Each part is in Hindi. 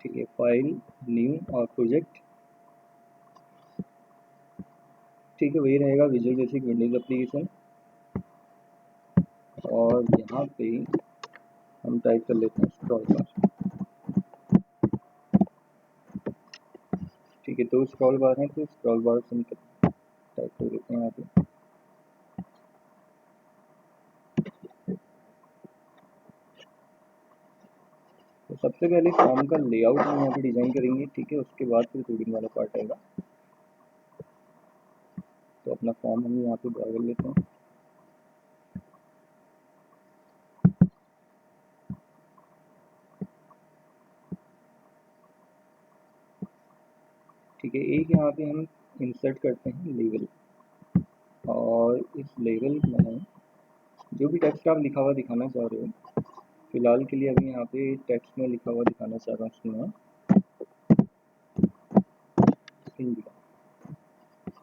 ठीक है, फाइल, न्यू और प्रोजेक्ट। ठीक है, वही रहेगा विजुअल बेसिक विंडोज एप्लीकेशन। और यहाँ पे हम टाइप कर लेते हैं स्क्रॉल बार। ठीक है, दो स्क्रॉल बार हैं तो स्क्रॉल बार से हम टाइप कर देते हैं यहाँ पे। तो सबसे पहले फॉर्म का लेआउट हम यहाँ पे डिजाइन करेंगे। ठीक है, उसके बाद फिर कोडिंग वाला पार्ट आएगा। तो अपना फॉर्म हम यहाँ पे ड्रा कर लेते हैं। ठीक है, एक यहाँ पे हम इंसर्ट करते हैं लेवल, और इस लेवल में जो भी टेक्स्ट आप लिखा हुआ दिखाना चाह रहे हो, फिलहाल के लिए अभी यहाँ पे टेक्स्ट में लिखा हुआ दिखाना चाह रहा हूँ उसमें हिंदी।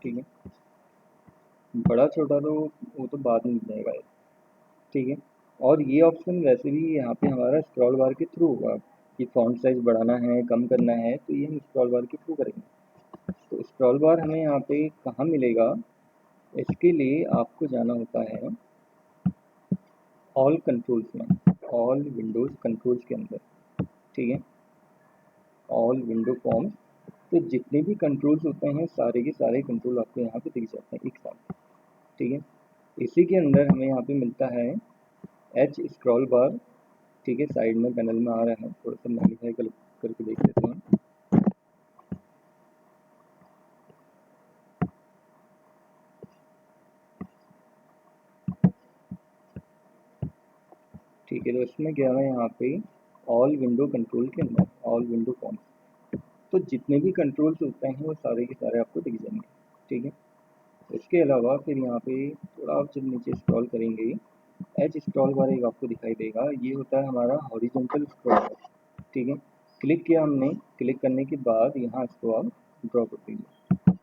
ठीक है, बड़ा छोटा तो वो तो बाद में मिल जाएगा। ठीक है, और ये ऑप्शन वैसे भी यहाँ पे हमारा स्क्रॉल बार के थ्रू होगा कि फॉन्ट साइज बढ़ाना है, कम करना है, तो ये हम स्क्रॉल बार के थ्रू करेंगे। तो स्क्रॉल बार हमें यहाँ पे कहाँ मिलेगा, इसके लिए आपको जाना होता है ऑल कंट्रोल्स में, ऑल विंडोज कंट्रोल्स के अंदर। ठीक है, ऑल विंडो फॉर्म्स। तो जितने भी कंट्रोल्स होते हैं सारे के सारे कंट्रोल आपको यहाँ पे दिख जाते हैं एक साथ। ठीक है, इसी के अंदर हमें यहाँ पे मिलता है एच स्क्रॉल बार। ठीक है, साइड में पैनल में आ रहा है, थोड़ा सा मॉडिफाई करके देख लेते हैं। ठीक है, तो इसमें गया है यहाँ पे ऑल विंडो कंट्रोल के अंदर ऑल विंडो फॉर्म्स। तो जितने भी कंट्रोल्स होते हैं वो सारे के सारे आपको दिख जाएंगे। ठीक है, इसके अलावा फिर यहाँ पे थोड़ा आप जब नीचे स्क्रॉल करेंगे, एच स्क्रॉल बार एक आपको दिखाई देगा, ये होता है हमारा हॉरिजॉन्टल स्क्रॉल बार। ठीक है, क्लिक किया हमने, क्लिक करने के बाद यहाँ इसको आप ड्रॉ कर दीजिए।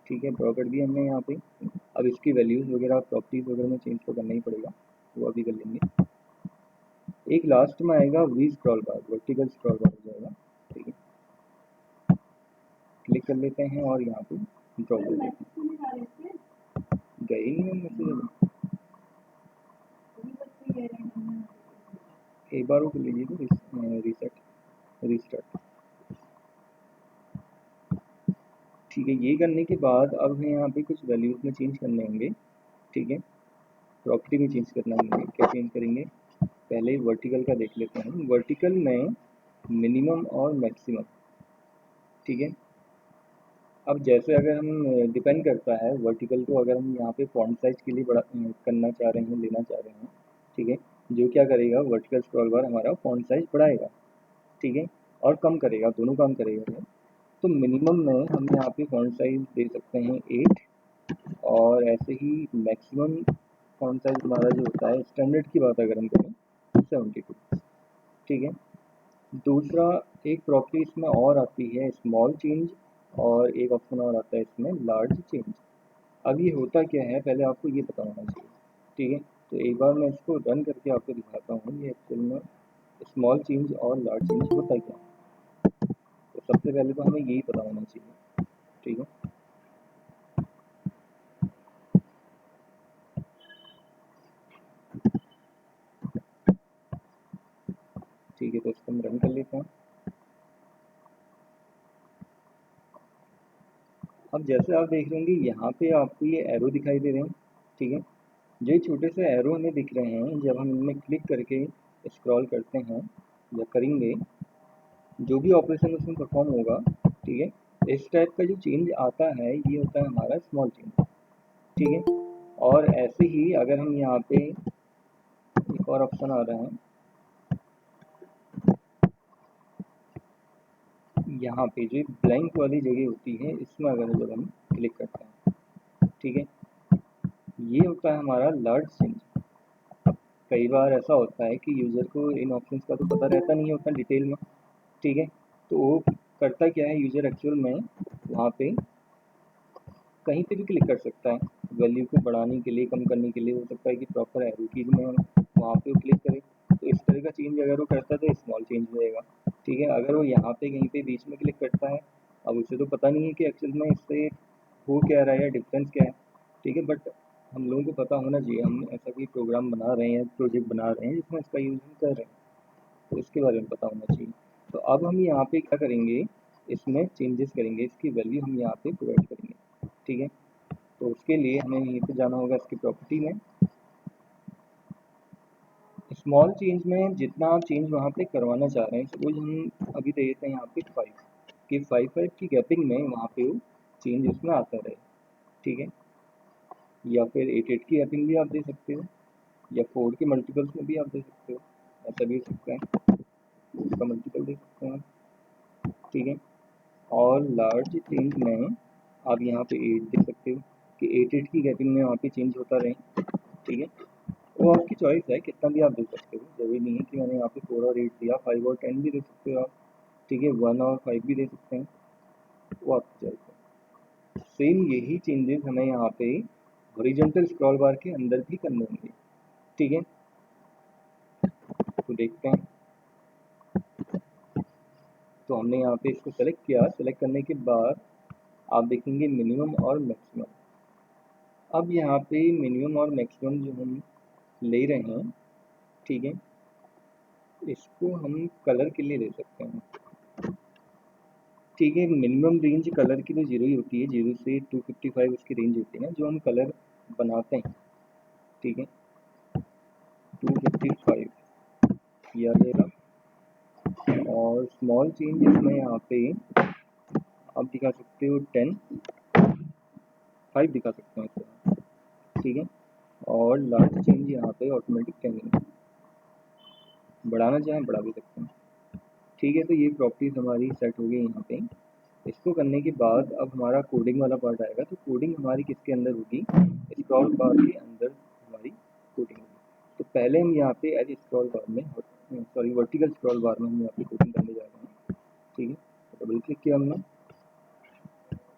ठीक है, ड्रॉ कर दिया हमने यहाँ पे। अब इसकी वैल्यूज़ वगैरह प्रॉपर्टीज़ वगैरह में चेंज तो करना ही पड़ेगा, वो अभी कर लेंगे। एक लास्ट में आएगा V scroll bar, vertical scroll bar हो जाएगा। ठीक है, क्लिक कर लेते हैं और यहाँ पे ड्रॉ कर देते हैं। गए ही नहीं मैसेज, एक बार वो कर लीजिए तो रीसेट रीस्टार्ट। ठीक है, ये करने के बाद अब हमें यहाँ पे कुछ वैल्यूज़ में चेंज करने होंगे। ठीक है, प्रॉपर्टी में चेंज करना होंगे। क्या चेंज करेंगे, पहले वर्टिकल का देख लेते हैं। वर्टिकल में मिनिमम और मैक्सिमम। ठीक है, अब जैसे अगर हम डिपेंड करता है वर्टिकल को, अगर हम यहाँ पे फॉन्ट साइज के लिए बड़ा करना चाह रहे हैं, लेना चाह रहे हैं। ठीक है, जो क्या करेगा वर्टिकल स्क्रॉल बार हमारा फॉन्ट साइज बढ़ाएगा। ठीक है, और कम करेगा, दोनों काम करेगा। तो मिनिमम में हम यहाँ पे फॉन्ट साइज दे सकते हैं 8, और ऐसे ही मैक्सिमम फॉन्ट साइज हमारा जो होता है स्टैंडर्ड की बात अगर हम करें तो 72। ठीक है, दूसरा एक प्रॉपर्टी इसमें और आती है स्मॉल चेंज, और एक ऑप्शन और आता है इसमें लार्ज चेंज। अब ये होता क्या है पहले आपको ये पता होना चाहिए। ठीक है, तो एक बार मैं इसको रन करके आपको दिखाता हूँ ये एक्चुअल में स्मॉल चेंज और लार्ज चेंज होता क्या है। तो सबसे पहले तो हमें यही पता होना चाहिए। ठीक है, ठीक है, तो इसको हम रन कर लेते हैं। अब जैसे आप देख रहे होंगे यहाँ पे आपको ये एरो दिखाई दे रहे हैं। ठीक है, जो छोटे से एरो हमें दिख रहे हैं, जब हम इनमें क्लिक करके स्क्रॉल करते हैं या करेंगे, जो भी ऑपरेशन उसमें परफॉर्म होगा। ठीक है, इस टाइप का जो चेंज आता है ये होता है हमारा स्मॉल चेंज। ठीक है, और ऐसे ही अगर हम यहाँ पे एक और ऑप्शन आ रहा है, यहाँ पे जो ब्लैंक वाली जगह होती है इसमें अगर जब हम क्लिक करते हैं, ठीक है, ये होता है हमारा लार्ज चेंज। अब कई बार ऐसा होता है कि यूज़र को इन ऑप्शंस का तो पता रहता नहीं होता डिटेल में। ठीक है, तो वो करता क्या है, यूज़र एक्चुअल में वहाँ पे कहीं पे भी क्लिक कर सकता है वैल्यू को बढ़ाने के लिए, कम करने के लिए। हो सकता है कि प्रॉपर एरो कीज में वहाँ पे क्लिक करें, तो इस तरह का चेंज अगर वो करता है तो स्मॉल चेंज रहेगा। ठीक है, अगर वो यहाँ पे कहीं पे बीच में क्लिक करता है, अब उसे तो पता नहीं है कि एक्चुअल में इससे हो क्या रहा है या डिफरेंस क्या है। ठीक है, बट हम लोगों को पता होना चाहिए, हम ऐसा कोई प्रोग्राम बना रहे हैं, प्रोजेक्ट बना रहे हैं जिसमें इसका यूज़ हम कर रहे हैं, तो इसके बारे में पता होना चाहिए। तो अब हम यहाँ पे क्या करेंगे, इसमें चेंजेस करेंगे, इसकी वैल्यू हम यहाँ पे प्रोवाइड करेंगे। ठीक है, तो उसके लिए हमें यहीं पे जाना होगा इसकी प्रॉपर्टी में। स्मॉल चेंज में जितना आप चेंज वहाँ पे करवाना चाह रहे हैं, सपोज हम अभी दे देते हैं यहाँ पे 5 कि 5 की गैपिंग में वहाँ पे वो चेंज उसमें आता रहे। ठीक है, या फिर 8 की गैपिंग भी आप दे सकते हो, या 4 के मल्टीपल्स में भी आप दे सकते हो, ऐसा भी हो सकता है, उसका मल्टीपल दे सकते हैं। ठीक है, और लार्ज चेंज में आप यहाँ पे 8 दे सकते हो कि 8 की गैपिंग में वहाँ पे चेंज होता रहे। ठीक है, वो आपकी चॉइस है, कितना भी आप दे सकते हो, जरूरी नहीं है कि मैंने यहाँ पे 4 और 8 दिया, 5 और 10 भी दे सकते हो आप। ठीक है, 1 और 5 भी दे सकते हैं, वो आपकी चॉइस है। सेम यही चेंजेस हमें यहाँ पे हॉरिजॉन्टल स्क्रॉल बार के अंदर भी करने होंगे। ठीक है, तो देखते हैं। तो हमने यहाँ पे इसको सेलेक्ट किया, सेलेक्ट करने के बाद आप देखेंगे मिनिमम और मैक्सिमम। अब यहाँ पे मिनिमम और मैक्सिमम जो हम ले रहे हैं, ठीक है, इसको हम कलर के लिए ले सकते हैं। ठीक है, मिनिमम रेंज कलर की तो 0 ही होती है, 0 से 255 उसकी रेंज होती है ना जो हम कलर बनाते हैं। ठीक है, 255 किया जाएगा, और स्मॉल चेंज इसमें यहाँ पे आप दिखा सकते हो 10, 5 दिखा सकते हैं इसमें। ठीक है, और लार्ज चेंज यहाँ पे ऑटोमेटिक 10 बढ़ाना चाहें बढ़ा भी सकते हैं। ठीक है, तो ये प्रॉपर्टीज हमारी सेट हो गई यहाँ पे। इसको करने के बाद अब हमारा कोडिंग वाला पार्ट आएगा। तो कोडिंग हमारी किसके अंदर होगी, स्क्रॉल बार के अंदर हमारी कोडिंग होगी। तो पहले हम यहाँ पे एज स्क्रॉल बार में, सॉरी वर्टिकल स्क्रॉल बार में हम यहाँ पे कोडिंग करने जा रहे हैं। ठीक है, तो डबल क्लिक किया हमने,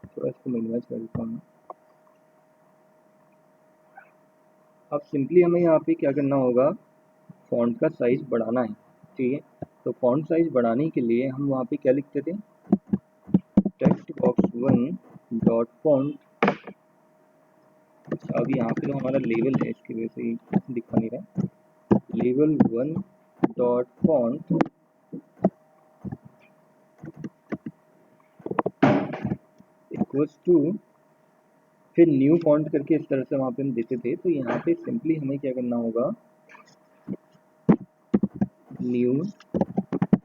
थोड़ा इसको मिनिमाइज कर देता हूँ। अब सिंपली हमें यहाँ पे क्या करना होगा, फॉन्ट का साइज बढ़ाना है। ठीक है, तो फॉन्ट साइज बढ़ाने के लिए हम वहाँ पे क्या लिखते थे, टेक्स्ट बॉक्स 1 डॉट फॉन्ट। अब यहाँ पे तो हमारा लेवल है, इसकी वजह से दिखा नहीं रहा। Level 1 dot font equals to, फिर न्यू फॉन्ट करके इस तरह से वहाँ पे हम देते थे। तो यहाँ पे सिंपली हमें क्या करना होगा, न्यू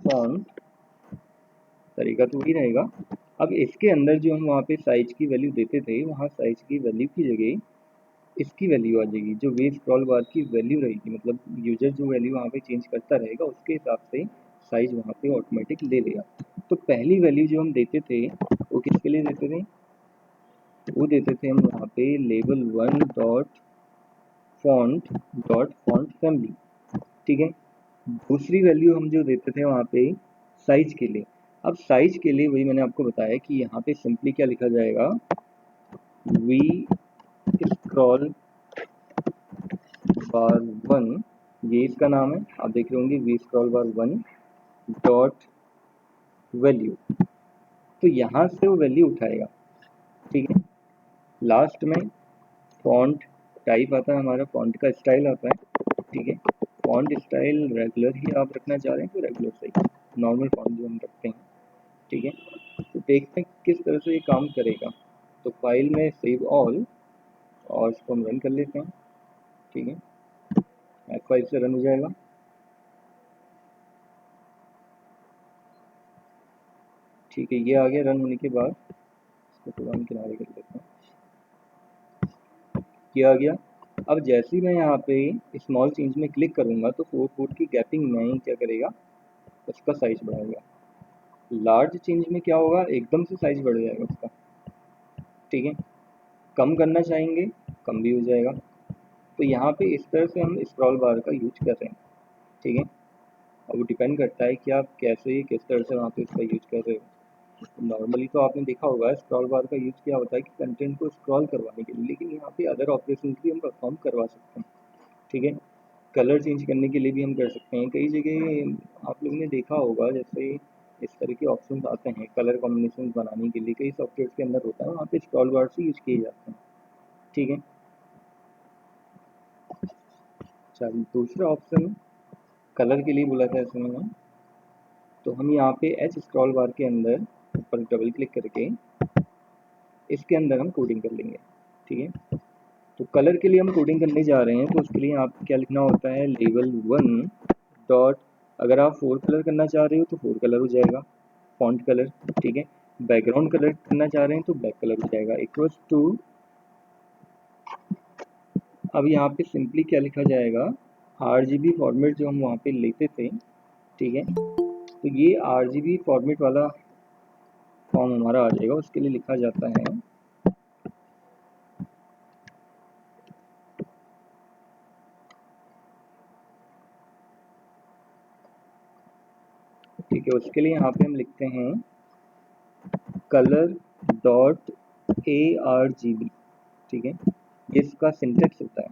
फॉन्ट, तरीका तो वही रहेगा। अब इसके अंदर जो हम वहाँ पे साइज की वैल्यू देते थे, वहाँ साइज की वैल्यू की जगह इसकी वैल्यू आ जाएगी, जो वेव स्क्रॉल बार की वैल्यू रहेगी। मतलब यूजर जो वैल्यू वहाँ पे चेंज करता रहेगा उसके हिसाब से साइज वहाँ पे ऑटोमेटिक ले लेगा। तो पहली वैल्यू जो हम देते थे वो किसके लिए देते थे, वो देते थे हम वहाँ पे लेवल 1 डॉट फॉन्ट फैमिली। ठीक है, दूसरी वैल्यू हम जो देते थे वहाँ पे साइज के लिए। अब साइज के लिए वही मैंने आपको बताया कि यहाँ पे सिंपली क्या लिखा जाएगा, वी स्क्रॉल बार 1, ये इसका नाम है, आप देख रहे होंगे V scroll bar 1 dot value. तो यहाँ से वो वैल्यू उठाएगा। ठीक है, लास्ट में फॉन्ट टाइप आता है, हमारा फॉन्ट का स्टाइल आता है। ठीक है, फॉन्ट स्टाइल रेगुलर ही आप रखना चाह रहे हैं तो रेगुलर सही, नॉर्मल फॉन्ट जो हम रखते हैं। ठीक है, तो देखते हैं किस तरह से ये काम करेगा। तो फाइल में सेव ऑल, और इसको हम रन कर लेते हैं। ठीक है, F5 से रन हो जाएगा। ठीक है, ये आ गया। रन होने के बाद इसको थोड़ा हम किनारे कर लेते हैं, ये आ गया। अब जैसे ही मैं यहाँ पे स्मॉल चेंज में क्लिक करूँगा तो 4 फुट की गैपिंग में ही क्या करेगा, उसका साइज बढ़ाएगा। लार्ज चेंज में क्या होगा, एकदम से साइज बढ़ जाएगा उसका। ठीक है, कम करना चाहेंगे कम भी हो जाएगा। तो यहाँ पे इस तरह से हम स्क्रॉल बार का यूज कर रहे हैं। ठीक है, अब वो डिपेंड करता है कि आप कैसे किस तरह से वहाँ पे इसका यूज कर रहे हो। नॉर्मली तो आपने देखा होगा स्क्रॉल बार का यूज क्या होता है कि कंटेंट को स्क्रॉल करवाने के लिए, लेकिन यहाँ पे अदर ऑपरेशन भी हम परफॉर्म करवा सकते हैं। ठीक है, कलर चेंज करने के लिए भी हम कर सकते हैं। कई जगह आप लोगों ने देखा होगा, जैसे इस तरह के ऑप्शंस आते हैं कलर कॉम्बिनेशन बनाने के लिए, कई सॉफ्टवेयर के अंदर होता है, वहाँ पे स्क्रॉल बार से यूज किए जाते हैं। ठीक है, चलिए दूसरा ऑप्शन कलर के लिए बोला था इसमें मैंने, तो हम यहाँ पे एच स्क्रॉल बार के अंदर ऊपर डबल क्लिक करके इसके अंदर हम कोडिंग कर लेंगे। ठीक है, तो कलर के लिए हम कोडिंग करने जा रहे हैं, तो उसके लिए आपको क्या लिखना होता है, लेवल 1 डॉट, अगर आप 4 कलर करना चाह रहे हो तो 4 कलर हो जाएगा, फॉन्ट कलर। ठीक है, बैकग्राउंड कलर करना चाह रहे हैं तो बैक कलर हो जाएगा, इक्वल्स टू, अब यहाँ पे सिंपली क्या लिखा जाएगा, RGB फॉर्मेट जो हम वहाँ पे लेते थे। ठीक है, तो ये RGB फॉर्मेट वाला फॉर्म हमारा आ जाएगा, उसके लिए लिखा जाता है ठीक है, उसके लिए यहाँ पे हम लिखते हैं कलर डॉट ARGB। ठीक है, ये इसका सिंटेक्स होता है,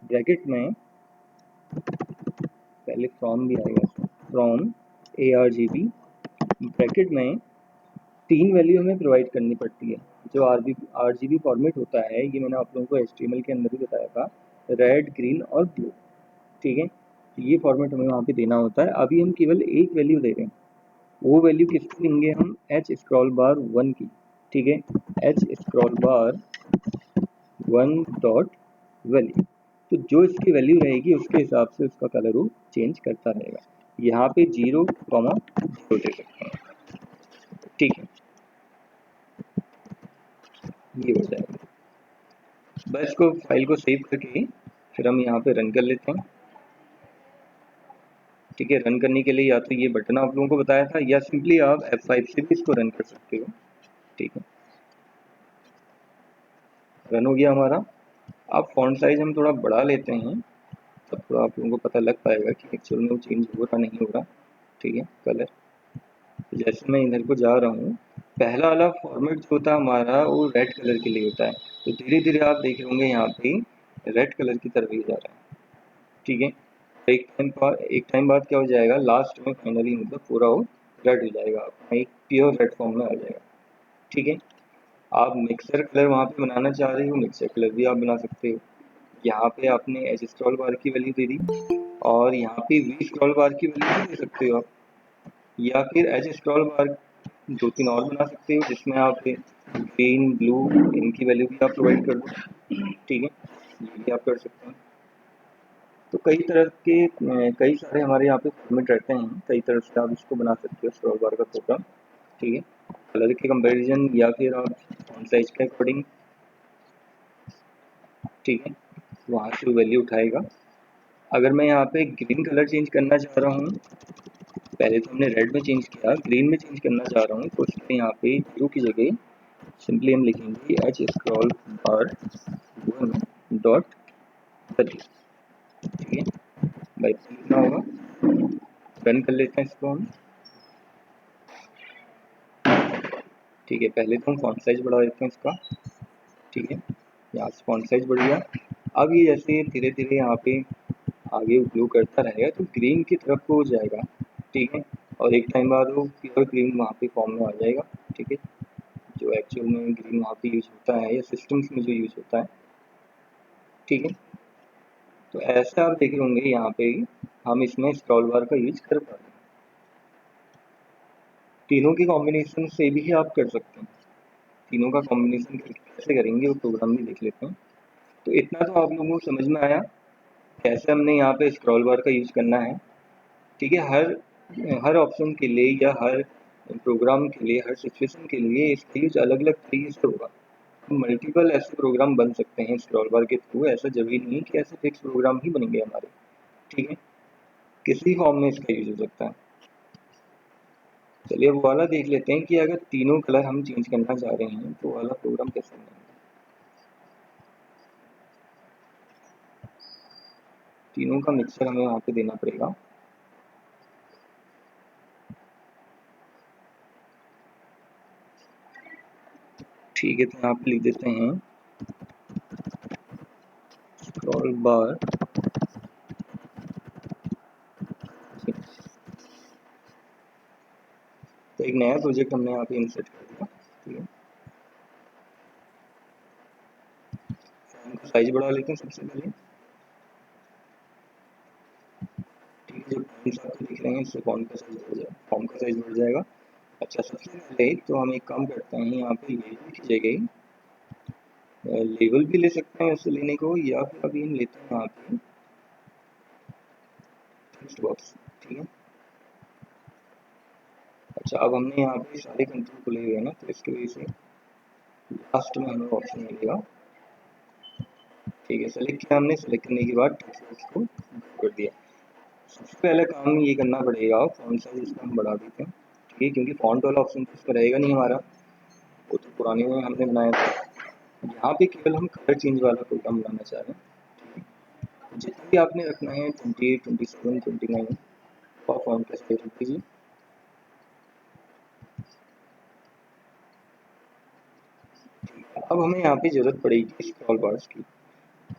ब्रैकेट में पहले फ्रॉम भी आएगा, फ्रॉम ARGB, ब्रैकेट में 3 वैल्यू हमें प्रोवाइड करनी पड़ती है। जो RGB फॉर्मेट होता है, ये मैंने आप लोगों को HTML के अंदर भी बताया था, रेड, ग्रीन और ब्लू। ठीक है, तो ये फॉर्मेट हमें वहाँ पे देना होता है। अभी हम केवल एक वैल्यू दे रहे हैं, वो वैल्यू किसकी देंगे हम, एच स्क्रॉल बार 1 की। ठीक है, H scroll bar 1 dot value, तो जो इसकी वैल्यू रहेगी उसके हिसाब से उसका कलर वो चेंज करता रहेगा। यहाँ पे 0,0 दे सकते हैं। ठीक है, ये हो जाएगा। बस को फाइल को सेव करके फिर हम यहाँ पे रन कर लेते हैं। ठीक है, रन करने के लिए या तो ये बटन आप लोगों को बताया था, या सिंपली आप F5 से भी इसको रन कर सकते हो। ठीक है, रन हो गया हमारा। अब फॉन्ट साइज हम थोड़ा बढ़ा लेते हैं, तब थोड़ा आप लोगों को पता लग पाएगा कि एक्चुअल में वो चेंज हो रहा नहीं हो रहा। ठीक है, कलर, तो जैसे मैं इधर को जा रहा हूँ, पहला वाला फॉर्मेट जो होता है हमारा वो रेड कलर के लिए होता है, तो धीरे धीरे आप देख होंगे यहाँ पे रेड कलर की तरफ ही जा रहा है। ठीक है, एक टाइम बाद क्या हो जाएगा, लास्ट में फाइनली मतलब पूरा वो रेड हो जाएगा, अपना एक प्योर रेड फॉर्म में आ जाएगा। ठीक है, आप मिक्सर कलर वहाँ पे बनाना चाह रहे हो, मिक्सर कलर भी आप बना सकते हो। यहाँ पे आपने एच स्क्रॉल बार की वैल्यू दे दी, और यहाँ पे वी स्क्रॉल बार की वैल्यू भी दे सकते हो आप, या फिर एच स्क्रॉल बार 2-3 और बना सकते हो, जिसमें आप ग्रीन, ब्लू, इनकी वैल्यू भी आप प्रोवाइड कर दो। ठीक है, ये भी आप कर सकते हैं। तो कई तरह के कई सारे हमारे यहाँ पे फॉर्मेट रहते हैं, कई तरह से आप इसको बना सकते हो स्क्रॉल बार का प्रोग्राम। ठीक है, कलर के कंपैरिजन या फिर आप फॉन्ट साइज के अकॉर्डिंग। ठीक है, वहाँ से वैल्यू उठाएगा। अगर मैं यहाँ पे ग्रीन कलर चेंज करना चाह रहा हूँ, पहले तो हमने रेड में चेंज किया, ग्रीन में चेंज करना चाह रहा हूँ, तो उसके लिए यहाँ पे जीरो की जगह सिंपली हम लिखेंगे H scroll bar 1 dot value. ठीक है, भाई लिखना होगा, रन कर लेते हैं इसको हम। ठीक है, पहले तो हम फॉन्ट साइज बढ़ा देते हैं इसका। ठीक है, यहाँ से फॉन्ट साइज बढ़ गया। अब ये जैसे धीरे धीरे यहाँ पे आगे ग्लो करता रहेगा तो ग्रीन की तरफ को हो जाएगा। ठीक है, और एक टाइम बाद वो प्योर ग्रीन वहाँ पे फॉर्म में आ जाएगा। ठीक है, जो एक्चुअल में ग्रीन वहाँ पे यूज होता है या सिस्टम्स में जो यूज होता है। ठीक है, तो ऐसा आप देखे होंगे यहाँ पे हम इसमें स्क्रॉल बार का यूज कर पा रहे हैं। तीनों के कॉम्बिनेशन से भी आप कर सकते हैं, तीनों का कॉम्बिनेशन कैसे करेंगे वो प्रोग्राम भी देख लेते हैं। तो इतना तो आप लोगों को समझ में आया कैसे हमने यहाँ पे स्क्रॉल बार का यूज करना है। ठीक है, हर ऑप्शन के लिए या हर प्रोग्राम के लिए, हर सिचुएशन के लिए इसका यूज अलग अलग तरीके से होगा। मल्टीपल ऐसे प्रोग्राम बन सकते हैं स्क्रॉल बार के थ्रू, ऐसा जरूरी नहीं कि ऐसे फिक्स प्रोग्राम ही बनेंगे हमारे। ठीक है, किसी फॉर्म में इसका यूज हो सकता है। चलिए वो वाला देख लेते हैं कि अगर तीनों कलर हम चेंज करना चाह रहे हैं तो वाला प्रोग्राम कैसे बनेगा। तीनों का मिक्सर हमें वहाँ पे देना पड़ेगा। ठीक है, तो यहाँ पे लिख देते हैं स्क्रॉल बार एक नया प्रोजेक्ट हमने यहाँ पे इंसर्ट कर दिया। ठीक है, फॉर्म का साइज बढ़ा लेते हैं सबसे पहले। ठीक है, जो फॉर्म्स आपको दिख रहे हैं इससे फॉर्म का साइज बढ़ जाएगा, फॉर्म का साइज बढ़ जाएगा। अच्छा, सबसे पहले तो हम एक काम करते हैं, यहाँ पे लेबल की जगह लेबल भी ले सकते हैं उससे लेने को, या फिर अभी हम लेते हैं यहाँ पे टेक्स्ट बॉक्स। ठीक है, अच्छा अब हमने यहाँ पे सारे कंट्रोल खुले हुए हैं ना, तो इसकी वजह से लास्ट में हमें ऑप्शन मिलेगा। ठीक है, सेलेक्ट किया हमने, सेलेक्ट करने के बाद टेक्स्ट बॉक्स को कर दिया। सबसे पहला काम ये करना पड़ेगा, फॉन्ट साइज इसका हम बढ़ा देते हैं। ठीक है, क्योंकि फॉन्ट वाला ऑप्शन तो इसका रहेगा नहीं हमारा, वो तो पुराने में हमने बनाया था। यहाँ पे केवल हम कलर चेंज वाला प्रोग्राम बनाना चाह रहे हैं। जितना भी आपने रखना है 28, 27, 29 और फॉन्ट का साइज रख दीजिए। अब हमें यहाँ पे जरूरत पड़ेगी स्क्रॉल बार्स की,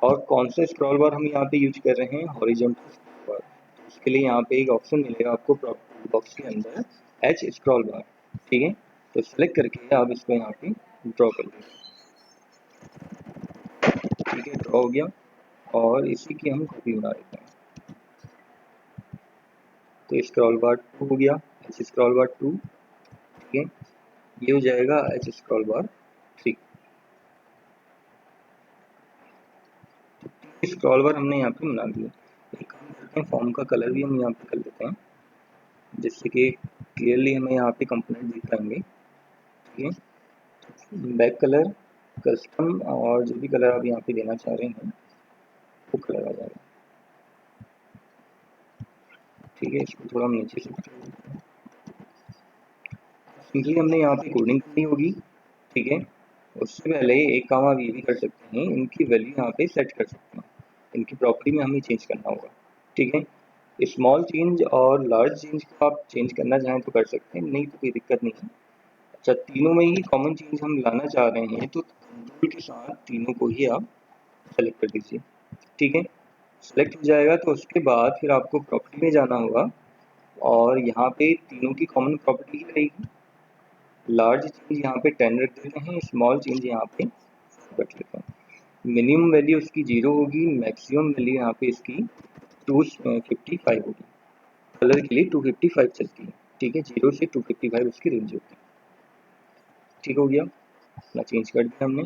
और कौन सा स्क्रॉल बार हम यहाँ पे यूज कर रहे हैं, हॉरिजॉन्टल स्क्रॉल बार। तो उसके लिए यहाँ पे एक ऑप्शन मिलेगा आपको प्रॉपर्टी बॉक्स के अंदर, एच स्क्रॉल बार। ठीक है, तो सेलेक्ट करके आप इसको यहाँ पे ड्रॉ कर देंगे। ठीक है, ड्रॉ हो गया, और इसी की हम कॉपी बना देते हैं। तो स्क्रॉल बार 2 हो गया, एच स्क्रॉल बार 2। ठीक है, ये हो जाएगा एच स्क्रॉल बार 3। स्क्रॉल बार हमने यहाँ पे बना दिया। एक काम करते हैं, फॉर्म का कलर भी हम यहाँ पे कर लेते हैं, जिससे कि क्लियरली हमें यहाँ पे कंपोनेंट दिख पाएंगे। ठीक है, बैक कलर, कस्टम, और जो भी कलर आप यहाँ पे देना चाह रहे हैं वो कलर आ जाएगा। ठीक है, इसको थोड़ा हम नीचे से सिंपली हमने यहाँ पे कोडिंग करनी होगी। ठीक है, उससे पहले एक काम आप ये भी कर सकते हैं, इनकी वैल्यू यहाँ पे सेट कर सकते हैं, इनकी प्रॉपर्टी में हमें चेंज करना होगा। ठीक है, स्मॉल चेंज और लार्ज चेंज को आप चेंज करना चाहें तो कर सकते हैं, नहीं तो कोई दिक्कत नहीं है। अच्छा, तीनों में ही कॉमन चेंज हम लाना चाह रहे हैं, तो कंट्रोल के साथ तीनों को ही आप सेलेक्ट कर दीजिए। ठीक है, सेलेक्ट हो जाएगा तो उसके बाद फिर आपको प्रॉपर्टी में जाना होगा, और यहाँ पे तीनों की कॉमन प्रॉपर्टी ही रहेगी। लार्ज चेंज यहाँ पे 10 रख देते हैं, स्मॉल चेंज यहाँ पे रख लेते हैं। मिनिमम वैल्यू उसकी 0 होगी, मैक्सिमम वैल्यू यहाँ पे इसकी 255 होगी। कलर के लिए 255 चलती है। ठीक है, 0 से 255 उसकी रेंज होती है। ठीक हो गया, अपना चेंज कर दिया हमने।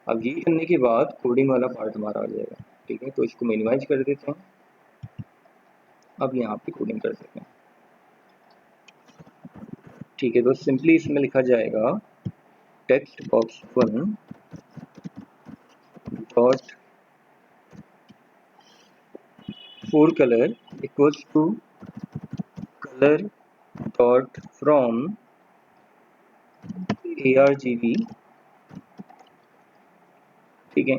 अब ये करने के बाद कोडिंग वाला पार्ट हमारा आ जाएगा। ठीक है, तो इसको मिनिमाइज कर देते हैं। अब यहाँ पे कोडिंग कर देते हैं। ठीक है, तो सिंपली इसमें लिखा जाएगा text box 1 dot fore colour equals to colour dot from ARGB। ठीक है,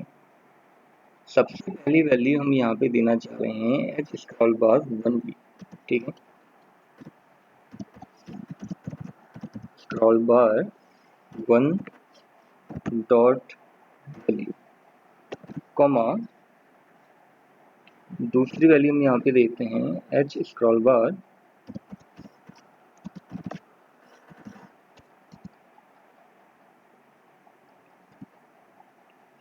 सबसे पहली वैल्यू हम यहाँ पे देना चाह रहे हैं एच स्क्रॉल बार 1 की। ठीक है, scroll bar 1 dot value, comma दूसरी वैल्यू हम यहाँ पे देते हैं एच स्क्रॉल बार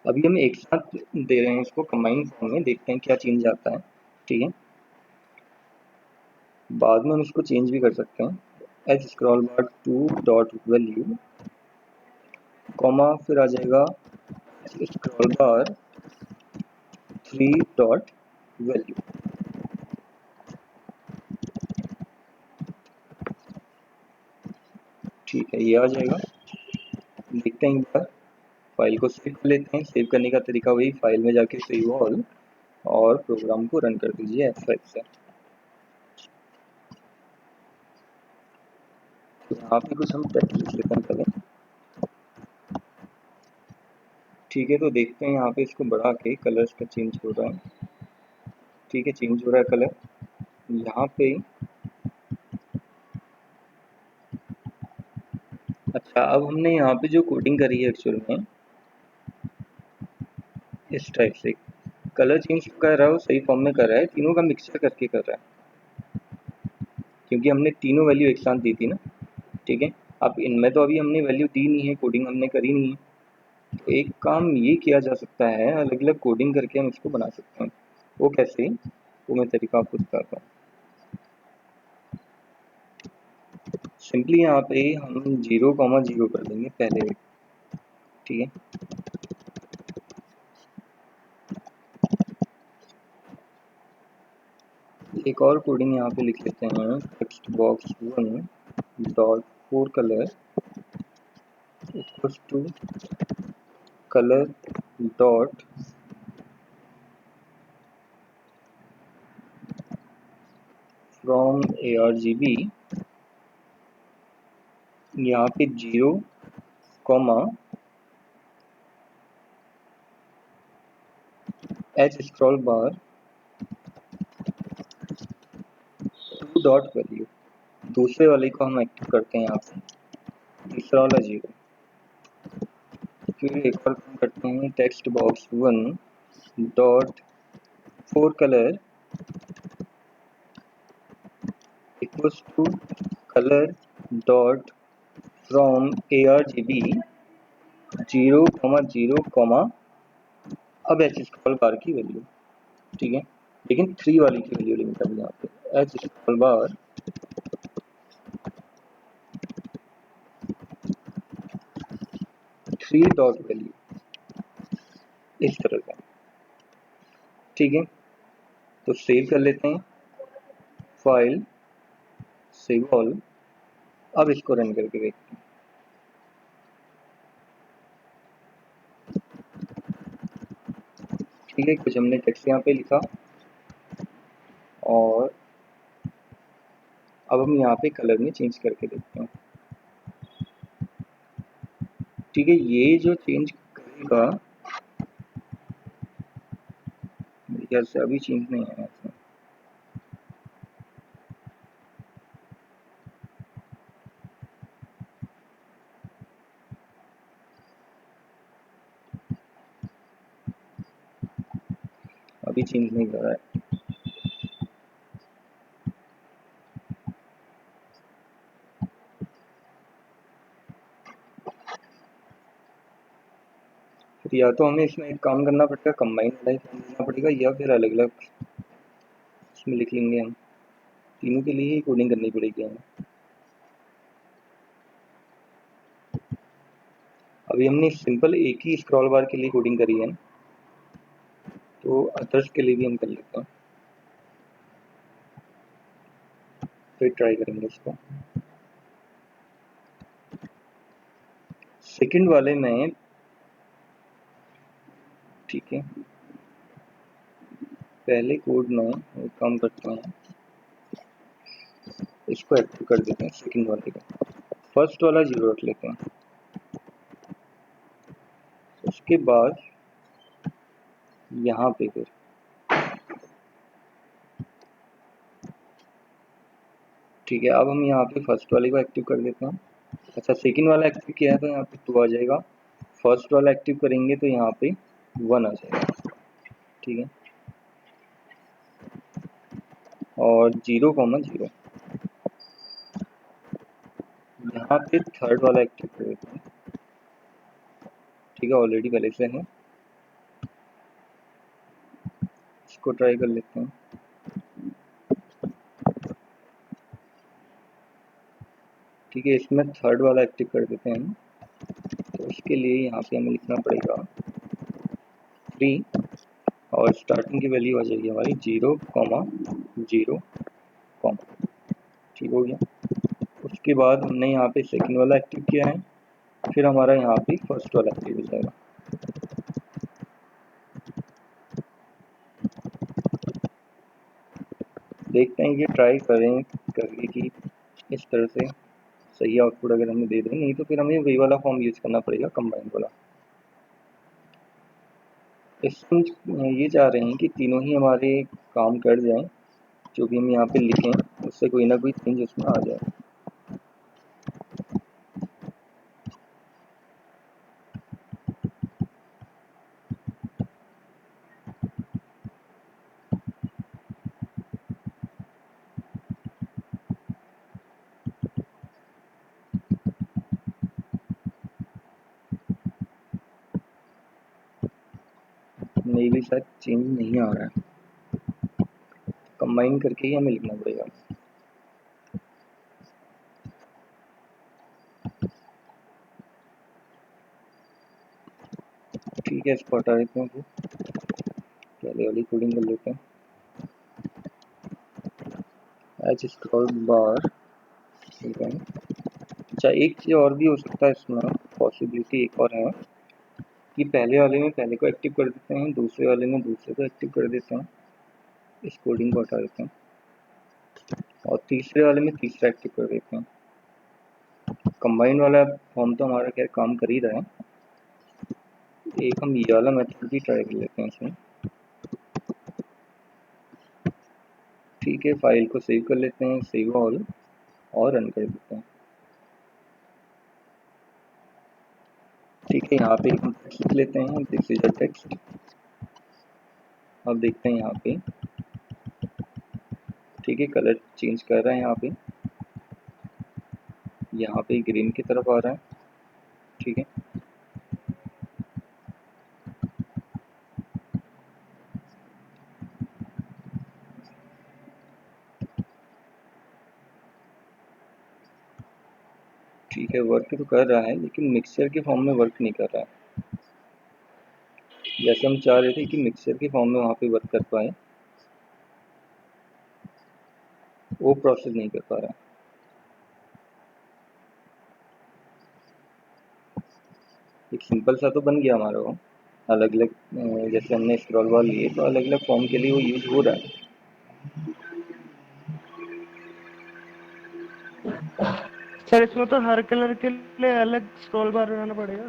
अभी हम एक साथ दे रहे हैं इसको कंबाइन फॉर्म में, देखते हैं क्या चेंज आता है। ठीक है, बाद में हम इसको चेंज भी कर सकते हैं। H scroll bar 2 dot value, comma फिर आ जाएगा एच स्क्रॉल बार 3 डॉट वैल्यू। ठीक है, ये आ जाएगा। देखते हैं एक बार, फाइल को सेव कर लेते हैं। सेव करने का तरीका वही, फाइल में जाके सेव ऑल और प्रोग्राम को रन कर दीजिए F5 से। तो यहाँ पे कुछ हम टेक्स्ट लिख लेते हैं पहले। ठीक है, तो देखते हैं यहाँ पे इसको बढ़ा के कलर का चेंज हो रहा है। ठीक है, चेंज हो रहा है कलर यहाँ पे। अच्छा, अब हमने यहाँ पे जो कोडिंग करी है एक्चुअल में इस टाइप से कलर चेंज कर रहा है, वो सही फॉर्म में कर रहा है, तीनों का मिक्सचर करके कर रहा है। क्योंकि हमने तीनों वैल्यू एक साथ दी थी ना, ठीक है। अब इनमें तो अभी हमने वैल्यू दी नहीं है, कोडिंग हमने करी नहीं है, तो एक काम ये किया जा सकता है, अलग अलग कोडिंग करके हम इसको बना सकते हैं। वो कैसे, वो मैं तरीका आपको बताता हूँ। सिंपली यहाँ पे हम 0,0 कर देंगे पहले, ठीक है। एक और कोडिंग यहाँ पे लिख लेते हैं, text box 1 dot 4 colour equals to colour dot from ARGB, यहाँ पे 0, H scroll bar 2 dot value. दूसरे वाले को हम एक्टिव करते हैं यहाँ पे, तीसरा वाला 0। फिर एक बार हम करते हैं text box 1 dot 4 colour equals to colour dot from ARGB 0,0, अब एच स्क्रॉल बार की वैल्यू, ठीक है। लेकिन 3 वाली की वैल्यू लेंगे तब यहाँ पे एच स्क्रॉल बार 3 डॉट वैल्यू, इस तरह का, ठीक है। तो सेव कर लेते हैं, फाइल सेव ऑल। अब इसको रन करके देखते हैं। ठीक है, कुछ हमने टेक्स्ट यहाँ पे लिखा, और अब हम यहाँ पे कलर में चेंज करके देखते हैं। ठीक है, ये जो चेंज करेगा, मेरे ख्याल से अभी चेंज नहीं है इसमें। अभी चेंज नहीं कर रहा है। फिर या तो हमें इसमें एक काम करना पड़ेगा, कंबाइन वाला ही काम करना पड़ेगा, या फिर अलग अलग इसमें लिख लेंगे हम। तीनों के लिए ही कोडिंग करनी पड़ेगी हमें। अभी हमने सिंपल एक ही स्क्रॉल बार के लिए कोडिंग करी है, तो अदर्स के लिए भी हम कर लेते हैं। फिर ट्राई करेंगे इसको। सेकंड वाले में, ठीक है, पहले कोड में एक काम करते हैं, इसको एक्टिव कर देते हैं सेकंड वाले का। फर्स्ट वाला 0 रख लेते हैं। उसके बाद यहाँ पे फिर ठीक है, अब हम यहाँ पे फर्स्ट वाले को एक्टिव कर देते हैं। अच्छा, सेकंड वाला एक्टिव किया है तो यहाँ पे 2 आ जाएगा। फर्स्ट वाला एक्टिव करेंगे तो यहाँ पे 1 आ जाएगा, ठीक है। और 0,0 यहाँ पे थर्ड वाला एक्टिव कर देते हैं, ठीक है, ऑलरेडी पहले से है। इसको ट्राई कर लेते हैं। ठीक है, इसमें थर्ड वाला एक्टिव कर देते हैं, तो उसके लिए यहाँ पे हमें लिखना पड़ेगा 3, और स्टार्टिंग की वैल्यू आ जाएगी हमारी 0,0, ठीक हो गया। उसके बाद हमने यहाँ पे सेकंड वाला एक्टिव किया है, फिर हमारा यहाँ पे फर्स्ट वाला एक्टिव हो जाएगा। देखते हैं, ये ट्राई करें करके कि इस तरह से सही आउटपुट अगर हमें दे दें, नहीं तो फिर हमें वही वाला फॉर्म यूज़ करना पड़ेगा, कंबाइंड वाला। इसमें ये चाह रहे हैं कि तीनों ही हमारे काम कर जाएं, जो भी हम यहाँ पे लिखें उससे कोई ना कोई चेंज उसमें आ जाए। भी शायद चेंज नहीं आ रहा है, कंबाइन करके ही हमें लिखना पड़ेगा। ठीक है, इसको हटा देते हैं, फिर पहले वाली कोडिंग कर लेते हैं। एच स्क्रॉल बार, ठीक है। अच्छा, एक चीज़ और भी हो सकता है इसमें, पॉसिबिलिटी एक और है कि पहले वाले में पहले को एक्टिव कर देते हैं, दूसरे वाले में दूसरे को एक्टिव कर देते हैं, इस कोडिंग को हटा देते हैं, और तीसरे वाले में तीसरा एक्टिव कर देते हैं। कंबाइन वाला फॉर्म तो हमारा खैर काम कर ही रहा है, एक हम ये वाला मेथड भी ट्राई कर लेते हैं इसमें। ठीक है, फाइल को सेव कर लेते हैं, सेव ऑल, और रन कर देते हैं। ठीक है, यहाँ पे हम टेक्स्ट लिख लेते हैं, दिस इज अ टेक्स्ट। अब देखते हैं यहाँ पे, ठीक है, कलर चेंज कर रहा है यहाँ पे ग्रीन की तरफ आ रहा है, ठीक है। ठीक है, वर्क तो कर रहा है, लेकिन मिक्सचर के फॉर्म में वर्क नहीं कर रहा है, जैसे हम चाह रहे थे कि मिक्सचर के फॉर्म में वहाँ पे वर्क कर पाए, वो प्रोसेस नहीं कर पा रहा है। एक सिंपल सा तो बन गया हमारा वो, अलग अलग जैसे हमने स्क्रॉल बार लिए तो अलग अलग फॉर्म के लिए वो यूज हो रहा है। सर इसमें तो हर कलर के लिए अलग स्क्रॉल बार बनाना पड़ेगा।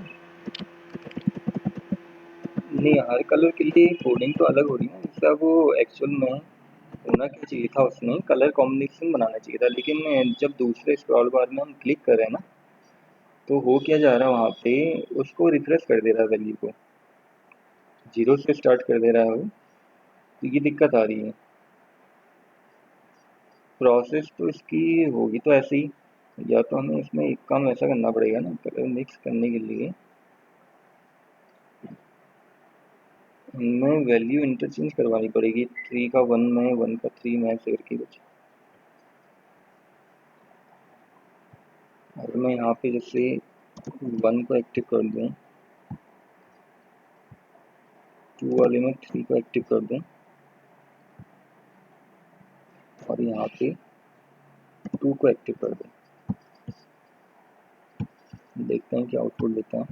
नहीं, हर कलर के लिए कोडिंग तो अलग हो रही है, जैसे अब वो एक्चुअल में होना क्या चाहिए था, उसमें कलर कॉम्बिनेशन बनाना चाहिए था, लेकिन जब दूसरे स्क्रॉल बार में हम क्लिक कर रहे हैं ना, तो हो क्या जा रहा है वहाँ पे, उसको रिफ्रेश कर दे रहा है, वैल्यू को जीरो से स्टार्ट कर दे रहा है वो, तो ये दिक्कत आ रही है। प्रोसेस तो इसकी होगी तो ऐसे ही, या तो हमें इसमें एक काम ऐसा करना पड़ेगा ना, कलर मिक्स करने के लिए हमें वैल्यू इंटरचेंज करवानी पड़ेगी, 3 का 1 में, 1 का 3 में, ऐसे करके कुछ। अगर मैं यहाँ पे जैसे 1 को एक्टिव कर दूँ, 2 वाले में 3 को एक्टिव कर दूँ, और यहाँ पे 2 को एक्टिव कर दूँ, देखते हैं क्या आउटपुट देता है।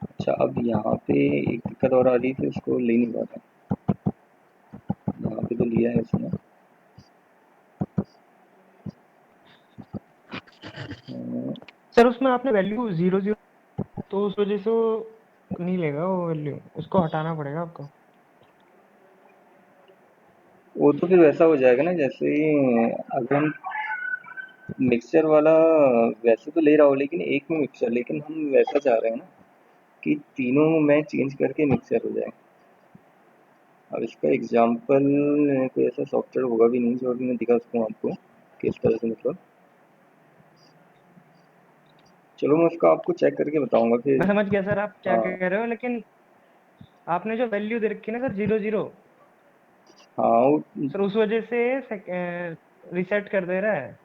अच्छा, अब यहाँ पे एक दिक्कत और आ रही थी, उसको ले नहीं पा रहा, यहाँ पे तो लिया है इसने। सर उसमें आपने वैल्यू 0 0, तो उस वजह से वो नहीं लेगा वो वैल्यू, उसको हटाना पड़ेगा आपको। वो तो फिर वैसा हो जाएगा ना, जैसे अगर हम मिक्सचर वाला वैसे तो ले रहा हो, लेकिन एक में मिक्सचर, लेकिन हम वैसा चाह रहे हैं ना कि तीनों में चेंज करके मिक्सचर हो जाए। अब इसका एग्जांपल कोई ऐसा सॉफ्टवेयर होगा भी नहीं जो अभी मैं दिखा सकूँ आपको किस तरह से, मतलब चलो मैं उसका आपको चेक करके बताऊंगा मैं फिर। समझ गया सर आप क्या हाँ, कह रहे हो, लेकिन आपने जो वैल्यू दे रखी है ना सर 0 0, हाँ, सर उस वजह से रिसेट कर दे रहा है।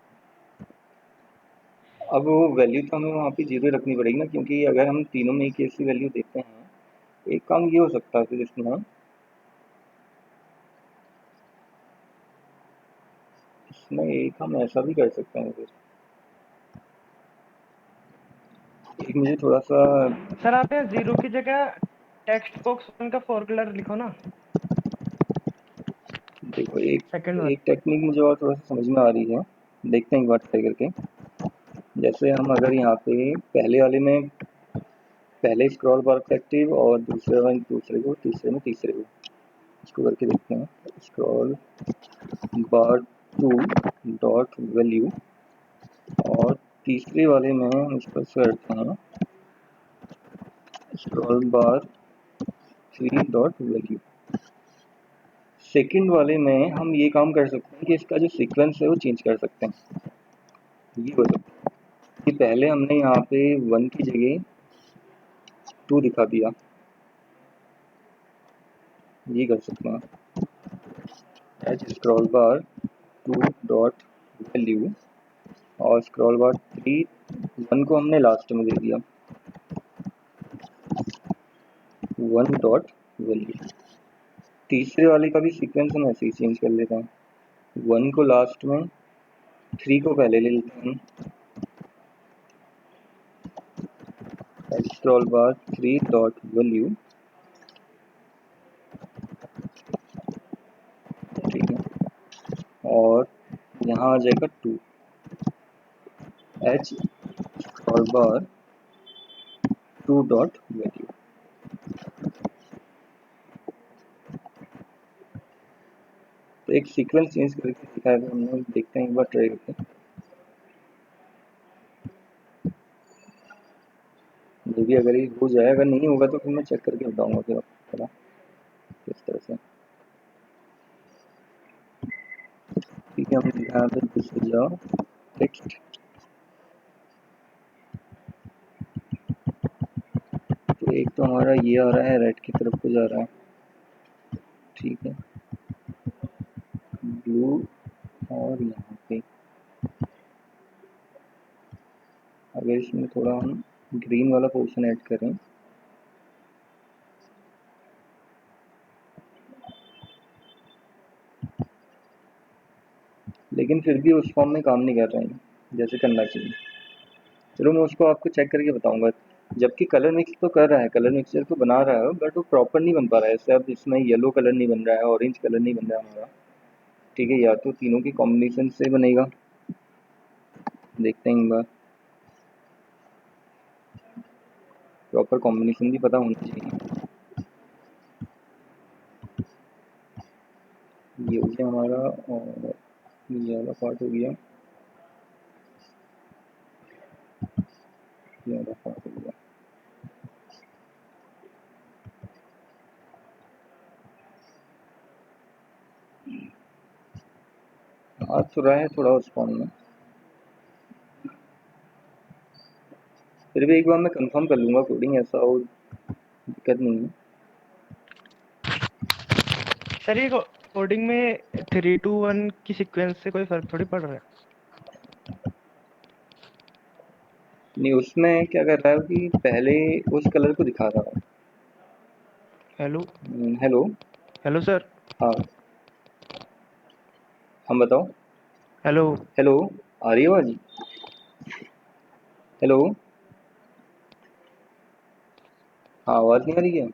अब वो वैल्यू तो हमें वहाँ पे जीरो रखनी पड़ेगी ना, क्योंकि अगर हम तीनों में एक ऐसी वैल्यू देते हैं, एक काम ये हो सकता है फिर इसमें एक हम ऐसा भी कर सकते हैं फिर, एक मुझे थोड़ा सा, सर आप यहाँ 0 की जगह टेक्स्ट बॉक्स का फॉर्मूला लिखो ना, देखो सेकंड एक वाला। टेक्निक मुझे और थोड़ा सा समझ में आ रही है, देखते हैं एक बार ट्राई करके। जैसे हम अगर यहाँ पे पहले वाले में पहले स्क्रॉल बार को एक्टिव, और दूसरे में दूसरे को, तीसरे में तीसरे को, इसको करके देखते हैं। Scroll bar to dot value, और तीसरे वाले में हम इस पर करते हैं स्क्रॉल बार थ्री डॉट वैल्यू। सेकंड वाले में हम ये काम कर सकते हैं कि इसका जो सीक्वेंस है वो चेंज कर सकते हैं। ये हो सकता है कि पहले हमने यहाँ पे 1 की जगह 2 दिखा दिया, ये कर सकते हैं। H scroll bar 2 dot value, और स्क्रॉल बार 3 1 को हमने लास्ट में दे दिया, 1 डॉट वैल्यू। तीसरे वाले का भी सीक्वेंस हम ऐसे ही चेंज कर लेते हैं, 1 को लास्ट में, 3 को पहले ले लेते हैं। एच स्क्रॉल बार 3 डॉट वैल्यू, ठीक है, और यहाँ आ जाएगा 2, H scroll bar 2 dot value. तो एक सीक्वेंस चेंज करके दिखाया था हमने, देखते हैं एक बार ट्राई करके। ये भी अगर ये हो जाए, अगर नहीं होगा तो फिर मैं चेक करके बताऊंगा फिर आपको थोड़ा किस तरह से। ठीक है, हम यहाँ पे दिस इज अ टेक्स्ट। तो एक तो हमारा ये आ रहा है, राइट की तरफ को जा रहा है, ठीक है, ब्लू, और यहाँ पे अगर इसमें थोड़ा हम ग्रीन वाला पोर्शन ऐड करें, लेकिन फिर भी उस फॉर्म में काम नहीं कर रहे हैं जैसे करना चाहिए। चलो मैं उसको आपको चेक करके बताऊंगा। जबकि कलर मिक्स तो कर रहा है, कलर मिक्सचर तो बना रहा है, बट वो प्रॉपर नहीं बन पा रहा है। जैसे अब इसमें येलो कलर नहीं बन रहा है, ऑरेंज कलर नहीं बन रहा है हमारा, ठीक है, या तो तीनों के कॉम्बिनेशन से बनेगा, देखते हैं एक बार। प्रॉपर कॉम्बिनेशन भी पता होना चाहिए। ये हो गया हमारा, और ये वाला पार्ट हो गया, ये वाला पार्ट हो गया। आ तो रहा है थोड़ा उस फॉर्म में, फिर भी एक बार मैं कंफर्म कर लूँगा कोडिंग, ऐसा हो दिक्कत नहीं है। सर ये कोडिंग में 3 2 1 की सीक्वेंस से कोई फर्क थोड़ी पड़ रहा है। नहीं, उसमें क्या कर रहा है कि पहले उस कलर को दिखा रहा है। हेलो। हेलो। Hello sir. हाँ, हम बताओ। हेलो। हेलो, आ रही है आवाज़? हेलो, हाँ, आवाज़ नहीं आ रही है?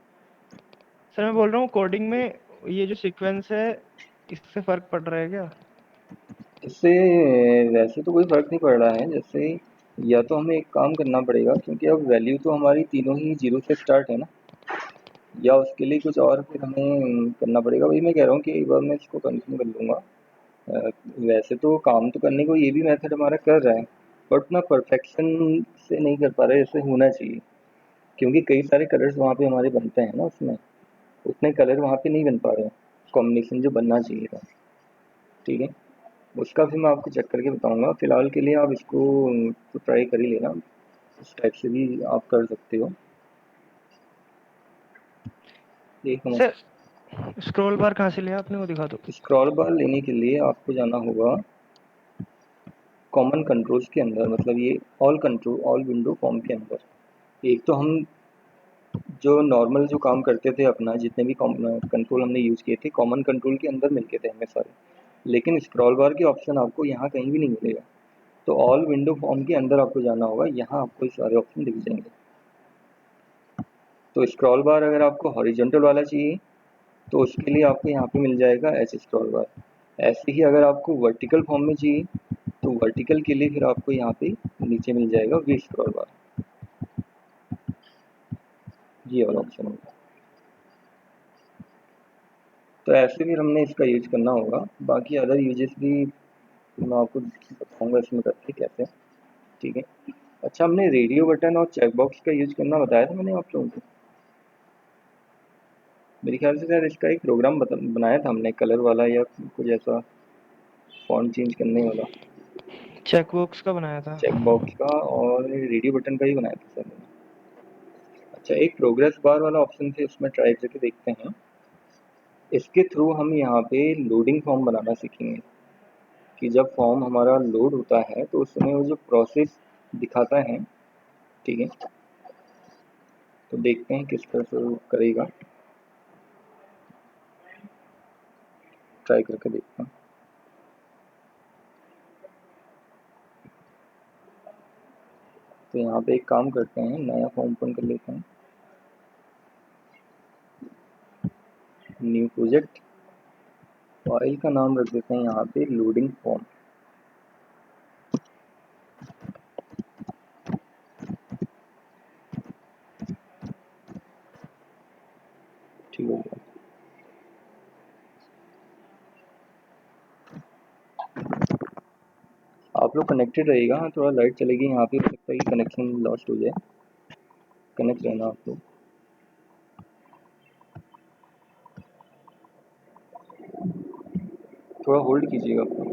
सर मैं बोल रहा हूँ कोडिंग में ये जो सीक्वेंस है इससे फर्क पड़ रहा है क्या। इससे वैसे तो कोई फ़र्क नहीं पड़ रहा है। जैसे या तो हमें एक काम करना पड़ेगा, क्योंकि अब वैल्यू तो हमारी तीनों ही 0 से स्टार्ट है ना, या उसके लिए कुछ और फिर हमें करना पड़ेगा। वही मैं कह रहा हूँ कि एक बार मैं इसको कंफर्म कर लूँगा। वैसे तो काम तो करने को ये भी मेथड हमारा कर रहा है, बट ना परफेक्शन से नहीं कर पा रहा है जैसे होना चाहिए, क्योंकि कई सारे कलर्स वहाँ पे हमारे बनते हैं ना उसमें, उतने कलर वहाँ पे नहीं बन पा रहे हैं, कॉम्बिनेशन जो बनना चाहिए था, ठीक है। उसका फिर मैं आपको चेक करके बताऊंगा। फिलहाल के लिए आप इसको तो ट्राई कर ही लेना, इस टाइप से भी आप कर सकते हो। एक मिनट। सर स्क्रॉल बार कहाँ से लिया आपने वो दिखा दो। स्क्रॉल बार लेने के लिए आपको जाना होगा कॉमन कंट्रोल्स के अंदर, मतलब ये all control, all window form के अंदर। एक तो हम जो नॉर्मल जो काम करते थे अपना, जितने भी कंट्रोल हमने यूज़ किए थे, कॉमन कंट्रोल के अंदर मिलके थे हमें सारे, लेकिन स्क्रॉल बार के ऑप्शन आपको यहाँ कहीं भी नहीं मिलेगा। तो ऑल विंडो फॉर्म के अंदर आपको जाना होगा, यहाँ आपको ये सारे ऑप्शन दिख जाएंगे। तो स्क्रॉल बार अगर आपको हॉरिजॉन्टल वाला चाहिए तो उसके लिए आपको यहाँ पे मिल जाएगा एच स्क्रॉल बार। ऐसे ही अगर आपको वर्टिकल फॉर्म में चाहिए तो वर्टिकल के लिए फिर आपको यहाँ पे नीचे मिल जाएगा वी स्क्रॉल बार, ये वाला ऑप्शन होगा। तो ऐसे फिर हमने इसका यूज करना होगा। बाकी अदर यूजेस भी मैं आपको बताऊंगा इसमें करके कैसे, ठीक है। अच्छा, हमने रेडियो बटन और चेक बॉक्स का यूज करना बताया था मैंने आप लोगों को। मेरे ख्याल से सर इसका एक प्रोग्राम बनाया था हमने, कलर वाला या कुछ ऐसा, फॉन्ट चेंज करने वाला। चेकबॉक्स का बनाया था। चेक बॉक्स का और रेडियो बटन का ही बनाया था सर मैंने। अच्छा, एक प्रोग्रेस बार वाला ऑप्शन थे, उसमें ट्राई करके देखते हैं। इसके थ्रू हम यहाँ पे लोडिंग फॉर्म बनाना सीखेंगे कि जब फॉर्म हमारा लोड होता है तो उस समय वो जो प्रोसेस दिखाता है, ठीक है, तो देखते हैं किस तरह से वो करेगा, ट्राई करके देखते हैं। तो यहाँ पे एक काम करते हैं, नया फॉर्म ओपन कर लेते हैं, न्यू प्रोजेक्ट, फाइल का नाम रख देते हैं यहाँ पे लोडिंग फॉर्म। ठीक हो गया। आप लोग कनेक्टेड रहिएगा, हाँ थोड़ा लाइट चलेगी यहाँ पे, हो सकता है कि कनेक्शन लॉस्ट हो जाए, कनेक्ट रहना आप लोग। थोड़ा होल्ड कीजिएगा आप लोग।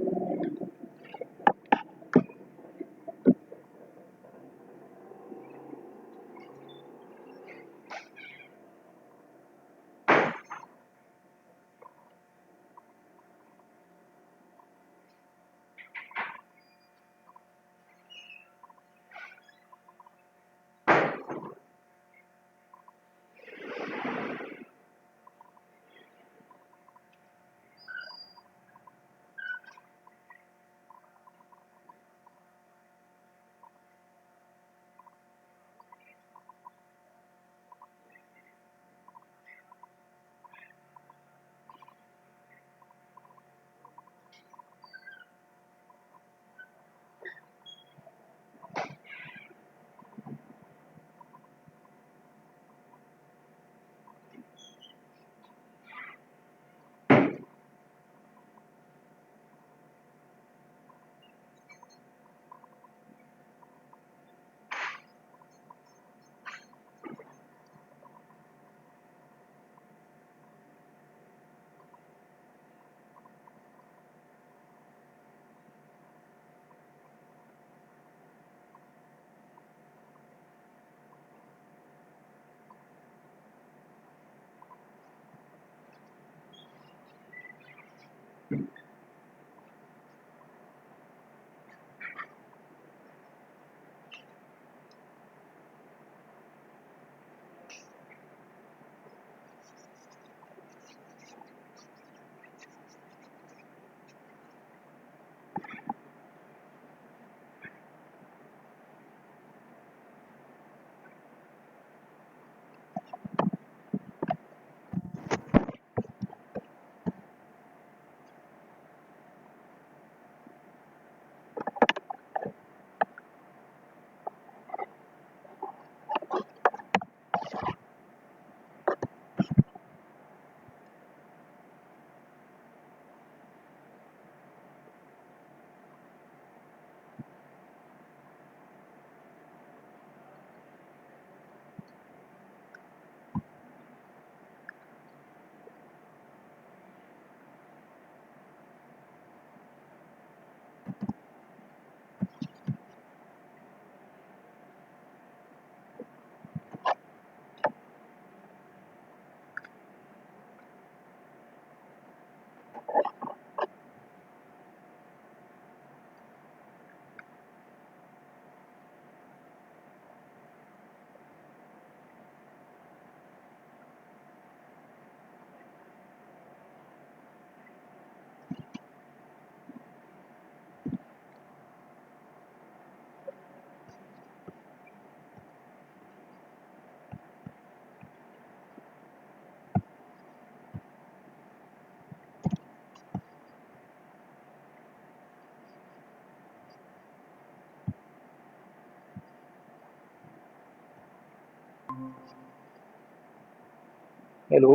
हेलो,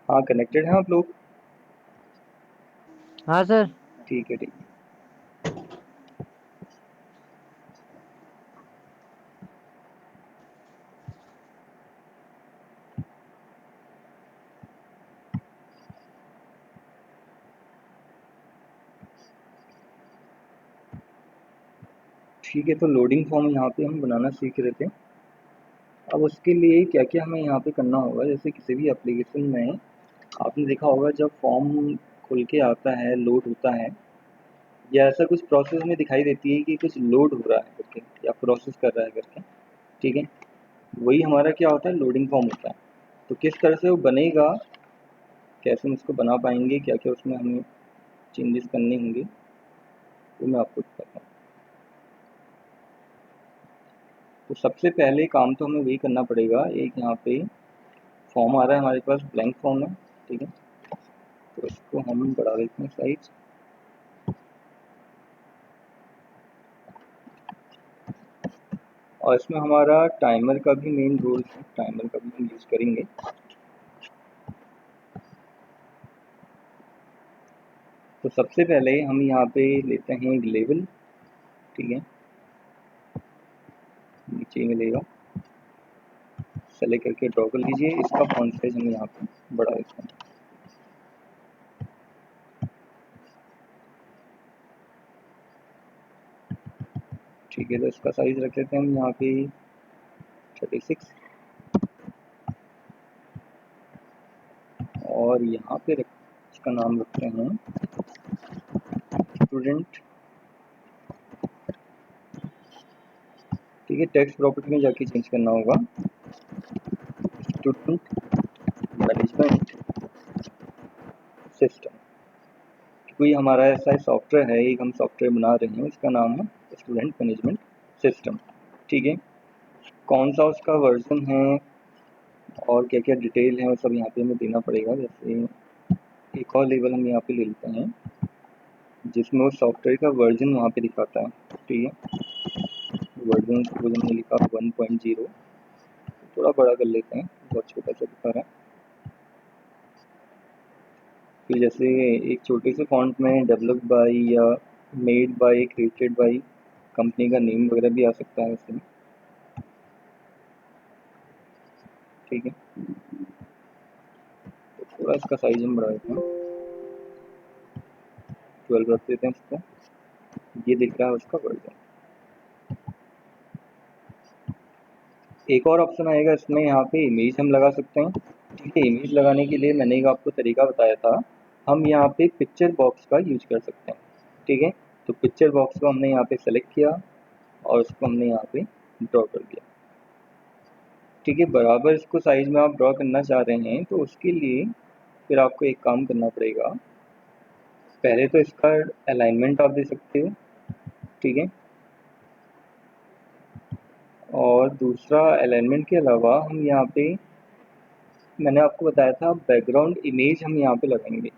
हाँ कनेक्टेड हैं आप लोग? हाँ सर। ठीक है ठीक है। ठीक है, तो लोडिंग फॉर्म यहाँ पे हम बनाना सीख रहे थे। अब उसके लिए क्या क्या हमें यहाँ पे करना होगा, जैसे किसी भी एप्लीकेशन में आपने देखा होगा जब फॉर्म खुल के आता है, लोड होता है, या ऐसा कुछ प्रोसेस में दिखाई देती है कि कुछ लोड हो रहा है करके या प्रोसेस कर रहा है करके, ठीक है, वही हमारा क्या होता है, लोडिंग फॉर्म होता है। तो किस तरह से वो बनेगा, कैसे हम उसको बना पाएंगे, क्या क्या उसमें हमें चेंजेस करने होंगे, वो मैं आपको बताता हूँ। तो सबसे पहले काम तो हमें वही करना पड़ेगा, एक यहाँ पे फॉर्म आ रहा है हमारे पास, ब्लैंक फॉर्म है, ठीक है, तो इसको हम बढ़ा देते हैं साइज। और इसमें हमारा टाइमर का भी मेन रोल है, टाइमर का भी हम यूज़ करेंगे। तो सबसे पहले हम यहाँ पे लेते हैं एक लेवल, ठीक है, नीचे मिलेगा, सेलेक्ट करके ड्रॉ कर लीजिए। इसका फॉन्ट साइज हम यहाँ पे बढ़ा देते हैं। ठीक है, तो इसका साइज रख लेते हैं हम यहाँ पे 36, और यहाँ पे इसका नाम रखते हैं स्टूडेंट, ठीक है। टेक्स्ट प्रॉपर्टी में जाके चेंज करना होगा, स्टूडेंट मैनेजमेंट सिस्टम। कोई हमारा ऐसा सॉफ्टवेयर है, एक हम सॉफ्टवेयर बना रहे हैं, इसका नाम है स्टूडेंट मैनेजमेंट सिस्टम, ठीक है। कौन सा उसका वर्जन है और क्या क्या डिटेल है वो सब यहाँ पे हमें देना पड़ेगा। जैसे एक और लेवल हम यहाँ पे ले लेते हैं जिसमें वो सॉफ्टवेयर का वर्जन वहाँ पे दिखाता है, ठीक है। वर्जन सपोज हमने लिखा 1.0, थोड़ा बड़ा कर लेते हैं, बहुत छोटा सा दिखा रहा है। फिर जैसे एक छोटे से फॉन्ट में डेवलप्ड बाय या made by, created by, company का नेम वगैरह भी आ सकता है इसमें, ठीक है। तो थोड़ा इसका साइज हम बढ़ा देते हैं, 12 रख देते हैं इसको। ये दिख रहा है उसका वर्जन। एक और ऑप्शन आएगा इसमें, यहाँ पे इमेज हम लगा सकते हैं, ठीक है। इमेज लगाने के लिए मैंने एक आपको तरीका बताया था, हम यहाँ पे पिक्चर बॉक्स का यूज कर सकते हैं, ठीक है। तो पिक्चर बॉक्स को हमने यहाँ पे सेलेक्ट किया और उसको हमने यहाँ पे ड्रॉ कर दिया, ठीक है। बराबर इसको साइज में आप ड्रॉ करना चाह रहे हैं तो उसके लिए फिर आपको एक काम करना पड़ेगा। पहले तो इसका अलाइनमेंट आप दे सकते हो, ठीक है। और दूसरा अलाइनमेंट के अलावा हम यहाँ पे, मैंने आपको बताया था बैकग्राउंड इमेज हम यहाँ पे लगाएंगे,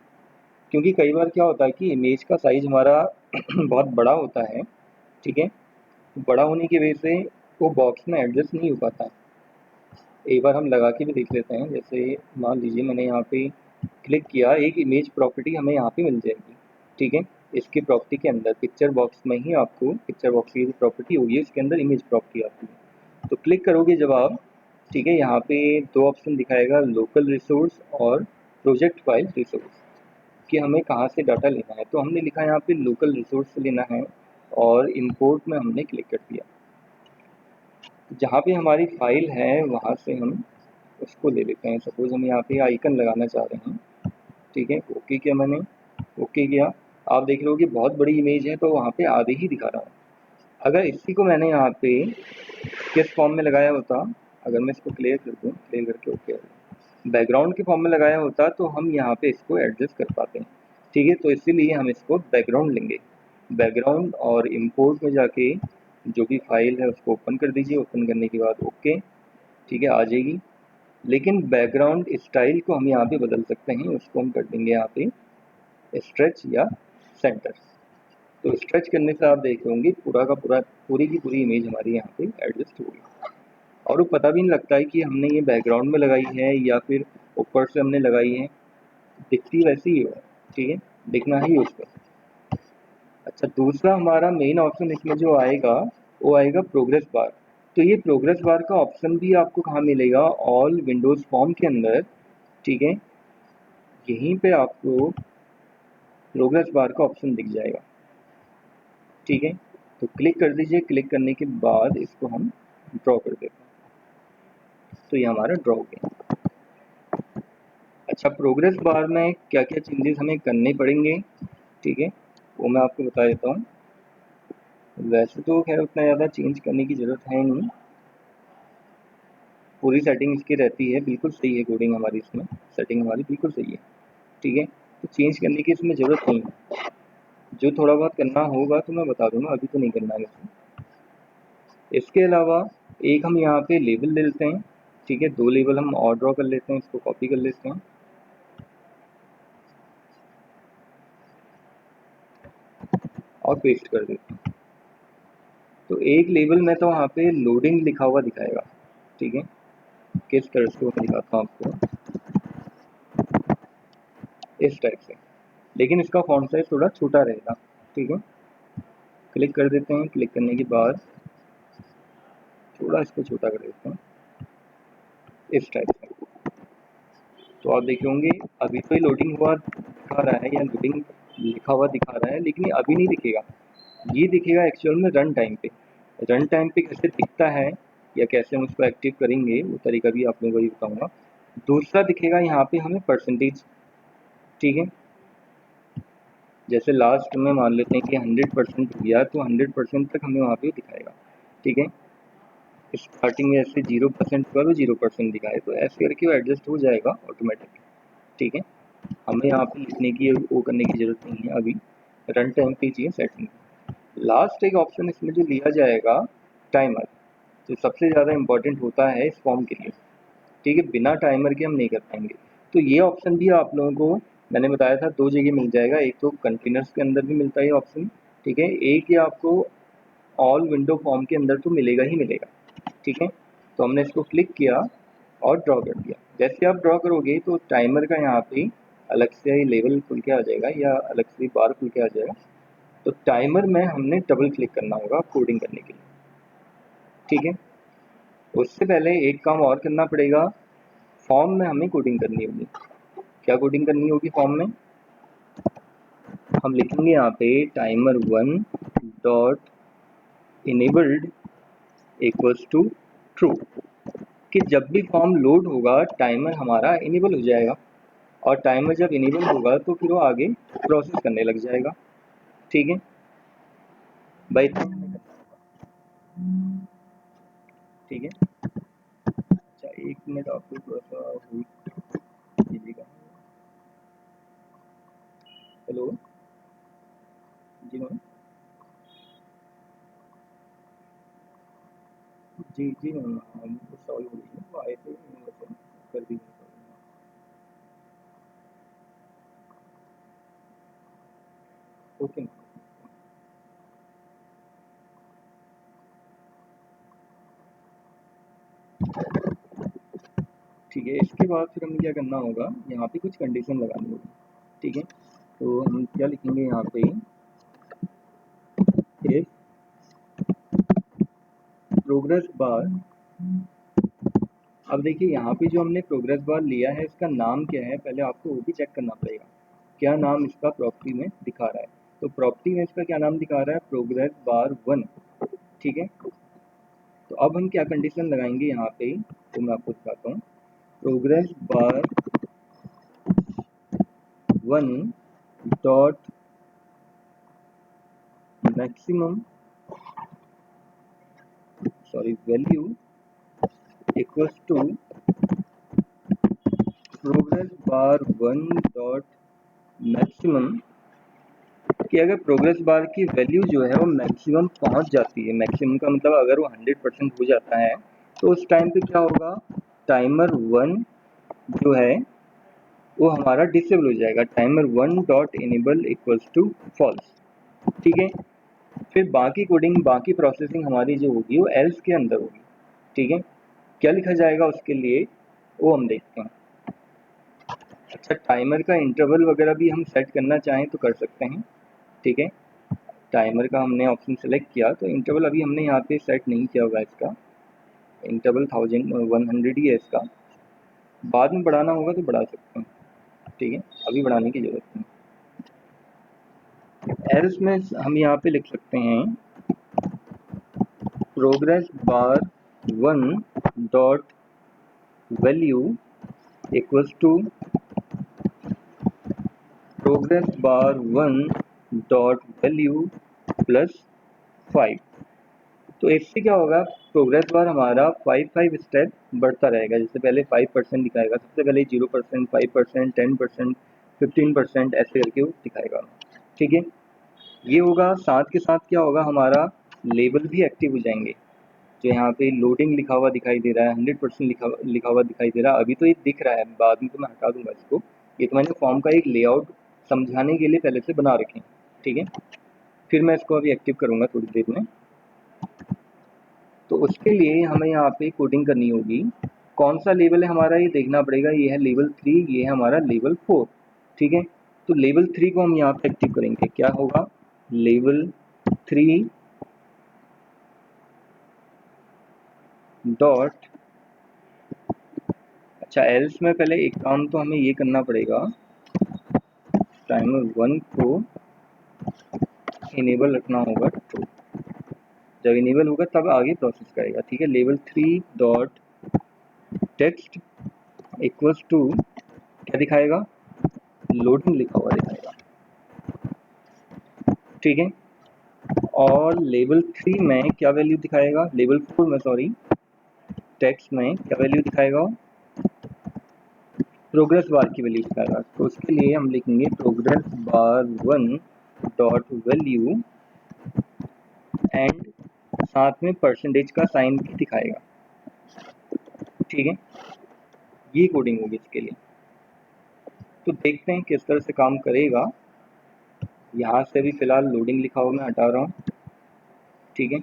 क्योंकि कई बार क्या होता है कि इमेज का साइज हमारा बहुत बड़ा होता है, ठीक है। बड़ा होने की वजह से वो बॉक्स में एडजस्ट नहीं हो पाता। एक बार हम लगा के भी देख लेते हैं। जैसे मान लीजिए मैंने यहाँ पे क्लिक किया, एक इमेज प्रॉपर्टी हमें यहाँ पे मिल जाएगी, ठीक है। इसकी प्रॉपर्टी के अंदर पिक्चर बॉक्स में ही आपको पिक्चर बॉक्स की जो प्रॉपर्टी होगी उसके अंदर इमेज प्रॉपर्टी आती है। तो क्लिक करोगे जब आप, ठीक है, यहाँ पे दो ऑप्शन दिखाएगा, लोकल रिसोर्स और प्रोजेक्ट फाइल रिसोर्स, कि हमें कहाँ से डाटा लेना है। तो हमने लिखा यहाँ पे लोकल रिसोर्स से लेना है और इंपोर्ट में हमने क्लिक कर दिया। जहाँ पे हमारी फाइल है वहाँ से हम उसको ले लेते हैं। सपोज हम यहाँ पे आइकन लगाना चाह रहे हैं, ठीक है। ओके किया मैंने, ओके किया। आप देख रहे हो कि बहुत बड़ी इमेज है तो वहाँ पे आधे ही दिखा रहा हूँ। अगर इसी को मैंने यहाँ पे किस फॉर्म में लगाया होता, अगर मैं इसको क्लियर कर दूँ, क्लियर करके ओके, बैकग्राउंड के फॉर्म में लगाया होता तो हम यहाँ पे इसको एडजस्ट कर पाते हैं, ठीक है। तो इसीलिए हम इसको बैकग्राउंड लेंगे। बैकग्राउंड और इंपोर्ट में जाके जो भी फाइल है उसको ओपन कर दीजिए। ओपन करने के बाद ओके, ठीक है, आ जाएगी। लेकिन बैकग्राउंड स्टाइल को हम यहाँ पे बदल सकते हैं, उसको हम कर देंगे यहाँ पे स्ट्रेच या सेंटर। तो स्ट्रेच करने से आप देख होंगे पूरा का पूरा, पूरी की पूरी इमेज हमारी यहाँ पे एडजस्ट होगी और वो पता भी नहीं लगता है कि हमने ये बैकग्राउंड में लगाई है या फिर ऊपर से हमने लगाई है, दिखती वैसी ही हो, ठीक है, दिखना ही उसको। अच्छा, दूसरा हमारा मेन ऑप्शन इसमें जो आएगा वो आएगा प्रोग्रेस बार। तो ये प्रोग्रेस बार का ऑप्शन भी आपको कहाँ मिलेगा, ऑल विंडोज फॉर्म के अंदर, ठीक है। यहीं पे आपको प्रोग्रेस बार का ऑप्शन दिख जाएगा, ठीक है। तो क्लिक कर दीजिए। क्लिक करने के बाद इसको हम ड्रॉ कर देते हैं। तो ये हमारा ड्रॉ हो गया। अच्छा, प्रोग्रेस बार में क्या क्या चेंजेस हमें करने पड़ेंगे, ठीक है, वो मैं आपको बता देता हूँ। वैसे तो खैर उतना ज़्यादा चेंज करने की ज़रूरत है नहीं, पूरी सेटिंग इसकी रहती है, बिल्कुल सही है कोडिंग हमारी, इसमें सेटिंग हमारी बिल्कुल सही है, ठीक है। तो चेंज करने की इसमें ज़रूरत नहीं है। जो थोड़ा बहुत करना होगा तो मैं बता दूंगा, अभी तो नहीं करना है इसमें। इसके अलावा एक हम यहाँ पे लेबल ले लेते हैं, ठीक है, 2 लेबल हम और ड्रॉ कर लेते हैं, इसको कॉपी कर लेते हैं और पेस्ट कर देते हैं। तो एक लेबल में तो वहाँ पे लोडिंग लिखा हुआ दिखाएगा, ठीक है। किस तरह से मैं दिखाता हूँ आपको, इस टाइप से, लेकिन इसका फॉन्ट साइज थोड़ा छोटा रहेगा, ठीक है। क्लिक कर देते हैं। क्लिक करने के बाद थोड़ा इसको छोटा कर देते हैं, इस टाइप से। तो आप देखे होंगे अभी तो ये लोडिंग हुआ दिखा रहा है या लोडिंग लिखा हुआ दिखा रहा है, लेकिन ये अभी नहीं दिखेगा, ये दिखेगा एक्चुअल में रन टाइम पे। रन टाइम पे कैसे दिखता है या कैसे हम उसको एक्टिव करेंगे वो तरीका भी आप लोगों को बताऊंगा। दूसरा दिखेगा यहाँ पे हमें परसेंटेज, ठीक है। जैसे लास्ट में मान लेते हैं कि 100% हो गया, तो 100% तक हमें वहाँ पे दिखाएगा, ठीक है। स्टार्टिंग में ऐसे 0% हुआ तो 0% दिखाए, तो ऐसे करके वो एडजस्ट हो जाएगा ऑटोमेटिक, ठीक है। हमें यहाँ पे लिखने की वो करने की ज़रूरत नहीं है अभी, रन टाइम पे चाहिए सेटिंग। लास्ट एक ऑप्शन इसमें जो लिया जाएगा, टाइमर, जो सबसे ज़्यादा इम्पोर्टेंट होता है इस फॉर्म के लिए, ठीक है। बिना टाइमर के हम नहीं कर पाएंगे। तो ये ऑप्शन भी आप लोगों को मैंने बताया था 2 जगह मिल जाएगा, एक तो कंटेनर्स के अंदर भी मिलता है ये ऑप्शन, ठीक है, एक ये आपको ऑल विंडो फॉर्म के अंदर तो मिलेगा ही मिलेगा, ठीक है। तो हमने इसको क्लिक किया और ड्रॉ कर दिया। जैसे आप ड्रॉ करोगे तो टाइमर का यहाँ पे अलग से लेवल खुल के आ जाएगा या अलग से बार खुल के आ जाएगा। तो टाइमर में हमने डबल क्लिक करना होगा कोडिंग करने के लिए, ठीक है। उससे पहले एक काम और करना पड़ेगा, फॉर्म में हमें कोडिंग करनी होगी। क्या कोडिंग करनी होगी फॉर्म में, हम लिखेंगे यहाँ पे timer1 dot enabled equals to true, कि जब भी फॉर्म लोड होगा टाइमर हमारा इनेबल हो जाएगा, और टाइमर जब इनेबल होगा तो फिर वो आगे प्रोसेस करने लग जाएगा, ठीक है भाई, ठीक है। अच्छा, 1 मिनट आपको थोड़ा सा वेट कीजिएगा। हेलो, जी मैम, जी जी मैम, हम कुछ सॉल्व हो रही है, वो आए थे वैसे कर दी। ओके मैम, ठीक है। इसके बाद फिर हमें क्या करना होगा, यहाँ पे कुछ कंडीशन लगानी होगी, ठीक है। तो हम क्या लिखेंगे यहाँ पे, इफ प्रोग्रेस बार, अब देखिए यहाँ पे जो हमने प्रोग्रेस बार लिया है इसका नाम क्या है, पहले आपको वो भी चेक करना पड़ेगा, क्या नाम इसका प्रॉपर्टी में दिखा रहा है। तो प्रॉपर्टी में इसका क्या नाम दिखा रहा है, प्रोग्रेस बार 1, ठीक है। तो अब हम क्या कंडीशन लगाएंगे यहाँ पे, तो मैं आपको दिखाता हूँ। Progress bar 1 dot maximum, sorry, value equals to progress bar 1 dot maximum, कि अगर प्रोग्रेस बार की वैल्यू जो है वो मैक्सिमम पहुंच जाती है, मैक्सिमम का मतलब अगर वो 100% हो जाता है, तो उस टाइम पे क्या होगा, टाइमर 1 जो है वो हमारा डिसेबल हो जाएगा, timer 1 dot enable equals to false, ठीक है। फिर बाकी कोडिंग, बाकी प्रोसेसिंग हमारी जो होगी वो एल्स के अंदर होगी, ठीक है। क्या लिखा जाएगा उसके लिए वो हम देखते हैं। अच्छा, टाइमर का इंटरवल वगैरह भी हम सेट करना चाहें तो कर सकते हैं, ठीक है। टाइमर का हमने ऑप्शन सेलेक्ट किया, तो इंटरवल अभी हमने यहाँ पे सेट नहीं किया होगा, इसका इंटरवल 1100 ही है इसका, बाद में बढ़ाना होगा तो बढ़ा सकते हैं, ठीक है, अभी बढ़ाने की ज़रूरत नहीं। एल्स में हम यहाँ पे लिख सकते हैं progress bar 1 dot value equals to progress bar 1 dot value plus 5। तो इससे क्या होगा, प्रोग्रेस बार हमारा 5 स्टेप बढ़ता रहेगा। जैसे पहले 5% दिखाएगा, सबसे पहले 0%, 5%, 10%, 15%, ऐसे करके वो दिखाएगा। ठीक है, ये होगा। साथ के साथ क्या होगा, हमारा लेबल भी एक्टिव हो जाएंगे। जो यहाँ पे लोडिंग लिखा हुआ दिखाई दे रहा है, 100% लिखा हुआ दिखाई दे रहा है, अभी तो ये दिख रहा है, बाद में तो मैं हटा दूंगा इसको। ये तो मैंने फॉर्म का एक लेआउट समझाने के लिए पहले से बना रखे हैं। ठीक है, फिर मैं इसको अभी एक्टिव करूँगा थोड़ी देर में। तो उसके लिए हमें यहाँ पे कोडिंग करनी होगी। कौन सा लेवल है हमारा, ये देखना पड़ेगा। ये है लेवल 3, ये है हमारा लेवल 4। ठीक है, तो लेवल 3 को हम यहाँ पे एक्टिव करेंगे। क्या होगा, लेवल 3 डॉट, अच्छा एल्स में पहले एक काम तो हमें ये करना पड़ेगा, टाइमर 1 को इनेबल रखना होगा ट्रू। जब इनेबल होगा तब आगे प्रोसेस करेगा। ठीक है, level 3 dot text equals to क्या दिखाएगा, लोडिंग लिखा हुआ दिखाएगा। ठीक है, और लेवल 3 में क्या वैल्यू दिखाएगा, लेवल 4 में सॉरी, टेक्स्ट में क्या वैल्यू दिखाएगा, प्रोग्रेस बार की वैल्यू दिखाएगा। तो उसके लिए हम लिखेंगे progress bar 1 dot value and साथ में परसेंटेज का साइन भी दिखाएगा। ठीक है, ये कोडिंग होगी इसके लिए। तो देखते हैं किस तरह से काम करेगा। यहाँ से भी फिलहाल लोडिंग लिखा हुआ मैं हटा रहा हूँ। ठीक है,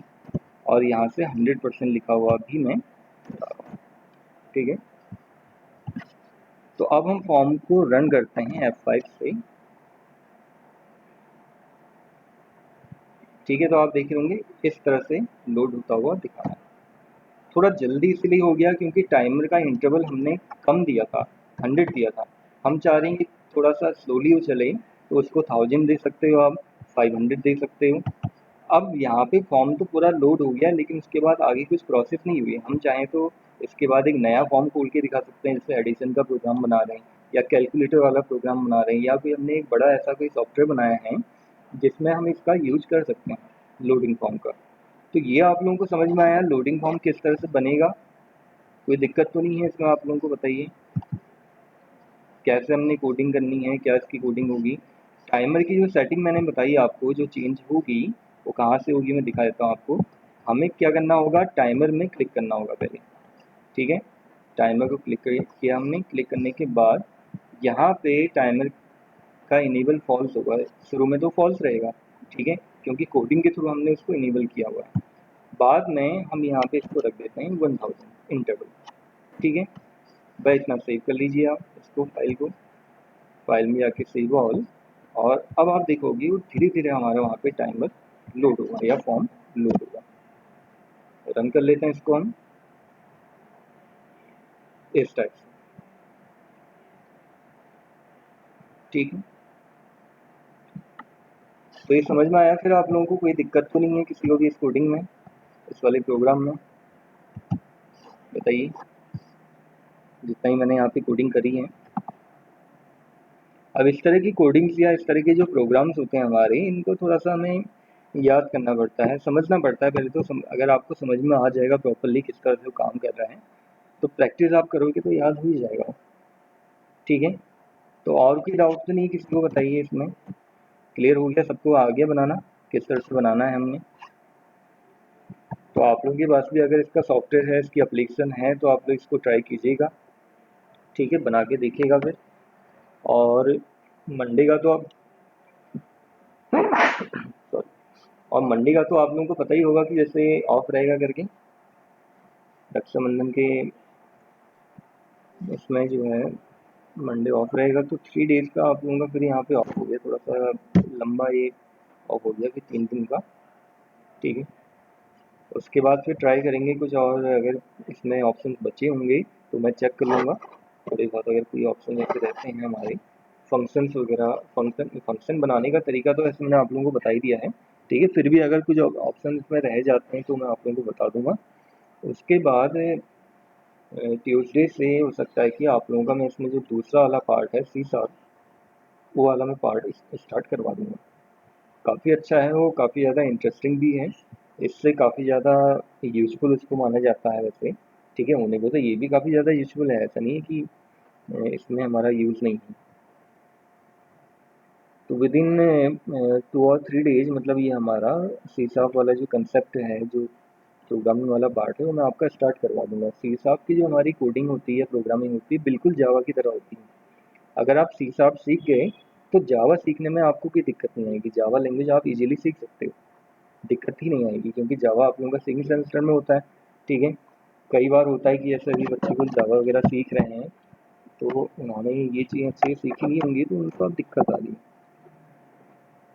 और यहाँ से 100% लिखा हुआ भी मैं हटा रहा हूँ। ठीक है, तो अब हम फॉर्म को रन करते हैं F5 से। ठीक है, तो आप देख रहे होंगे इस तरह से लोड होता हुआ दिखा रहा है। थोड़ा जल्दी इसलिए हो गया क्योंकि टाइमर का इंटरवल हमने कम दिया था, 100 दिया था। हम चाह रहे हैं कि थोड़ा सा स्लोली वो चले, तो उसको 1000 दे सकते हो आप, 500 दे सकते हो। अब यहाँ पे फॉर्म तो पूरा लोड हो गया, लेकिन उसके बाद आगे कुछ प्रोसेस नहीं हुई। हम चाहें तो इसके बाद एक नया फॉर्म खोल के दिखा सकते हैं, जैसे एडिशन का प्रोग्राम बना रहे हैं या कैलकुलेटर वाला प्रोग्राम बना रहे हैं, या फिर हमने एक बड़ा ऐसा कोई सॉफ्टवेयर बनाया है जिसमें हम इसका यूज कर सकते हैं लोडिंग फॉर्म का। तो ये आप लोगों को समझ में आया लोडिंग फॉर्म किस तरह से बनेगा, कोई दिक्कत तो नहीं है इसमें? आप लोगों को बताइए कैसे हमने कोडिंग करनी है, क्या इसकी कोडिंग होगी। टाइमर की जो सेटिंग मैंने बताई आपको, जो चेंज होगी वो कहाँ से होगी मैं दिखा देता हूँ आपको। हमें क्या करना होगा, टाइमर में क्लिक करना होगा पहले। ठीक है, टाइमर को क्लिक किया हमने। क्लिक करने के बाद यहाँ पे टाइमर का इनेबल फॉल्स होगा। शुरू में तो फॉल्स रहेगा, ठीक है, क्योंकि कोडिंग के थ्रू हमने उसको इनेबल किया हुआ है। बाद में हम यहाँ पे इसको रख देते हैं 1000 इंटरवल। ठीक है, बस इतना सेव कर लीजिए आप इसको, फाइल को। फाइल में जाके सेव ऑल, और अब आप देखोगे वो धीरे धीरे हमारा वहाँ पे टाइमर लोड होगा या फॉर्म लोड होगा। रन कर लेते हैं इसको हम इस टाइप से। ठीक है, तो ये समझ में आया फिर आप लोगों को? कोई दिक्कत तो नहीं है किसी को भी इस कोडिंग में, इस वाले प्रोग्राम में? बताइए, जितना ही मैंने यहाँ पे कोडिंग करी है। अब इस तरह की कोडिंग्स या इस तरह के जो प्रोग्राम्स होते हैं हमारे, इनको थोड़ा सा हमें याद करना पड़ता है, समझना पड़ता है पहले तो। अगर आपको समझ में आ जाएगा प्रॉपरली किस तरह से वो काम कर रहा है, तो प्रैक्टिस आप करोगे तो याद हो ही जाएगा। ठीक है, तो और कोई डाउट तो नहीं किसी को? बताइए, इसमें क्लियर हो गया सबको? आ गया बनाना किस तरह से बनाना है हमने? तो आप लोगों के पास भी अगर इसका सॉफ्टवेयर है, इसकी एप्लीकेशन है, तो आप लोग इसको ट्राई कीजिएगा। ठीक है, बना के देखिएगा फिर। और मंडे का तो आप सॉरी, और मंडे का तो आप लोगों को पता ही होगा कि जैसे ऑफ रहेगा करके, रक्षाबंधन के उसमें जो है मंडे ऑफ रहेगा। तो 3 डेज का आप लोगों का फिर यहाँ पे ऑफ हो गया, थोड़ा सा लंबा ये ऑफ हो गया कि 3 दिन का। ठीक है, उसके बाद फिर ट्राई करेंगे कुछ और, अगर इसमें ऑप्शन बचे होंगे तो मैं चेक कर लूँगा थोड़े बहुत। अगर कोई ऑप्शन ऐसे रहते हैं हमारे फंक्शंस वगैरह, फंक्शन बनाने का तरीका तो ऐसे मैंने आप लोगों को बता ही दिया है। ठीक है। फिर भी अगर कुछ ऑप्शन इसमें रह जाते हैं तो मैं आप लोगों को बता दूंगा। उसके बाद ट्यूसडे से हो सकता है कि आप लोगों का मैं इसमें जो दूसरा वाला पार्ट है सी शार्प, वो वाला मैं पार्ट स्टार्ट करवा दूंगा। काफ़ी अच्छा है वो, काफ़ी ज़्यादा इंटरेस्टिंग भी है, इससे काफ़ी ज़्यादा यूज़फुल उसको माना जाता है वैसे। ठीक है, होने को तो ये भी काफ़ी ज़्यादा यूज़फुल है, ऐसा नहीं है कि इसमें हमारा यूज़ नहीं है। तो विद इन 2 और 3 डेज मतलब ये हमारा सी शार्प वाला जो कंसेप्ट है, जो प्रोग्रामिंग वाला पार्ट है, वो मैं आपका स्टार्ट करवा दूंगा। सी शार्प की जो हमारी कोडिंग होती है, प्रोग्रामिंग होती है, बिल्कुल जावा की तरह होती है। अगर आप सी शार्प सीख गए तो जावा सीखने में आपको कोई दिक्कत नहीं आएगी। जावा लैंग्वेज आप इजीली सीख सकते हो, दिक्कत ही नहीं आएगी, क्योंकि जावा आप लोगों का सेकंड सेमेस्टर में होता है। ठीक है, कई बार होता है कि ऐसे भी बच्चे को जावा वगैरह सीख रहे हैं तो उन्होंने ये चीज़ें अच्छे से सीखी नहीं होंगी, तो उनको अब दिक्कत आ रही है।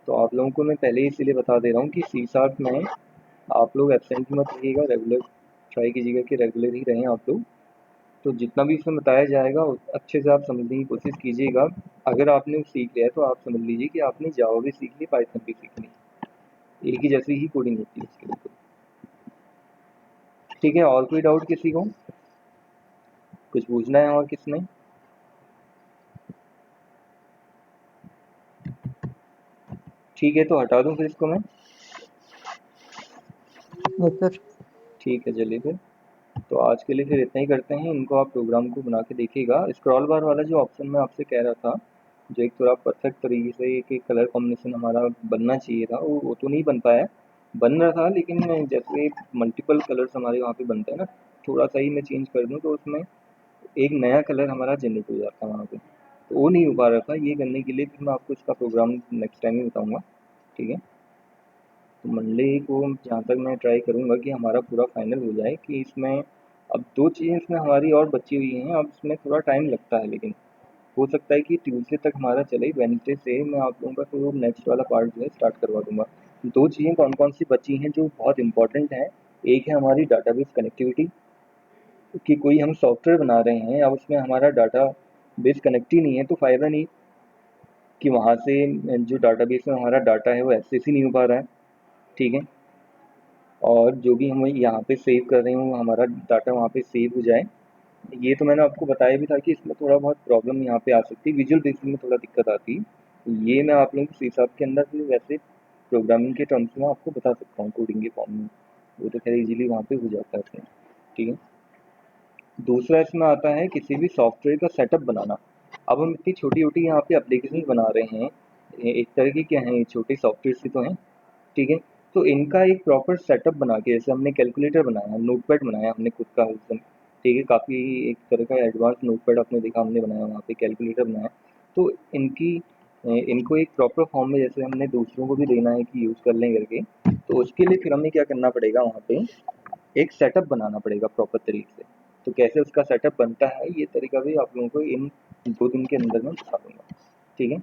तो आप लोगों को मैं पहले ही इसलिए बता दे रहा हूँ कि सी शार्प में आप लोग एब्सेंट मत रहिएगा, रेगुलर ट्राई कीजिएगा कि रेगुलर ही रहें आप लोग। तो जितना भी इसमें बताया जाएगा अच्छे से आप समझने की कोशिश कीजिएगा। अगर आपने सीख लिया है तो आप समझ लीजिए कि आपने जावा भी सीख ली, पाइथन भी सीख ली, एक ही जैसी ही कोडिंग होती है इसके लिए। ठीक है, और कोई डाउट किसी को, कुछ पूछना है और किसने? ठीक है, तो हटा दूं फिर इसको मैं। सर ठीक है, चलिए फिर। तो आज के लिए फिर इतना ही करते हैं। इनको आप प्रोग्राम को बना के देखिएगा। स्क्रॉल बार वाला जो ऑप्शन मैं आपसे कह रहा था, जो एक थोड़ा परफेक्ट तरीके से एक कलर कॉम्बिनेशन हमारा बनना चाहिए था, वो तो नहीं बन पाया। बन रहा था, लेकिन जैसे मल्टीपल कलर्स हमारे वहाँ पे बनते हैं ना, थोड़ा सा ही मैं चेंज कर दूँ तो उसमें एक नया कलर हमारा जनरेट हो जाता है वहाँ पे, तो वो नहीं हो पा रहा था। ये करने के लिए फिर मैं आपको इसका प्रोग्राम नेक्स्ट टाइम ही बताऊँगा। ठीक है, तो मंडे को जहाँ तक मैं ट्राई करूँगा कि हमारा पूरा फाइनल हो जाए, कि इसमें अब 2 चीज़ें इसमें हमारी और बची हुई हैं। अब इसमें थोड़ा टाइम लगता है, लेकिन हो सकता है कि ट्यूसडे तक हमारा चले। वेडनेसडे से मैं आप लोगों का फिर वो नेक्स्ट वाला पार्ट जो है स्टार्ट करवा दूंगा। 2 चीज़ें कौन कौन सी बची हैं जो बहुत इंपॉर्टेंट हैं? एक है हमारी डाटाबेस कनेक्टिविटी, कि कोई हम सॉफ्टवेयर बना रहे हैं, अब उसमें हमारा डाटा बेस कनेक्ट ही नहीं है तो फ़ायदा नहीं, कि वहाँ से जो डाटाबेस में हमारा डाटा है वो एक्सेस ही नहीं हो पा रहा है। ठीक है, और जो भी हम यहाँ पे सेव कर रहे हैं वो हमारा डाटा वहाँ पे सेव हो जाए। ये तो मैंने आपको बताया भी था कि इसमें थोड़ा बहुत प्रॉब्लम यहाँ पे आ सकती है, विजुअल बेसिक में थोड़ा दिक्कत आती है। ये मैं आप लोगों को सी शार्प के अंदर भी वैसे प्रोग्रामिंग के टर्म्स में आपको बता सकता हूँ, कोडिंग के फॉर्म में, वो तो खैर इजीली वहाँ पे हो जाता है इसमें। ठीक है, दूसरा इसमें आता है किसी भी सॉफ्टवेयर का सेटअप बनाना। अब हम इतनी छोटी छोटी यहाँ पे एप्लीकेशन बना रहे हैं, एक तरह की क्या है, छोटे सॉफ्टवेयर ही तो हैं। ठीक है, तो इनका एक प्रॉपर सेटअप बना के, जैसे हमने कैलकुलेटर बनाया, नोटपैड बनाया हमने खुद का उस दिन। ठीक है, काफ़ी एक तरह का एडवांस नोटपैड आपने देखा हमने बनाया, वहाँ पे कैलकुलेटर बनाया। तो इनको एक प्रॉपर फॉर्म में जैसे हमने दूसरों को भी देना है कि यूज़ कर लें करके, तो उसके लिए फिर हमें क्या करना पड़ेगा, वहाँ पे एक सेटअप बनाना पड़ेगा प्रॉपर तरीके से। तो कैसे उसका सेटअप बनता है, ये तरीका भी आप लोगों को इन 2 दिन के अंदर में बता दूंगा। ठीक है,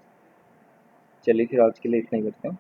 चलिए फिर आज के लिए इतना ही करते हैं।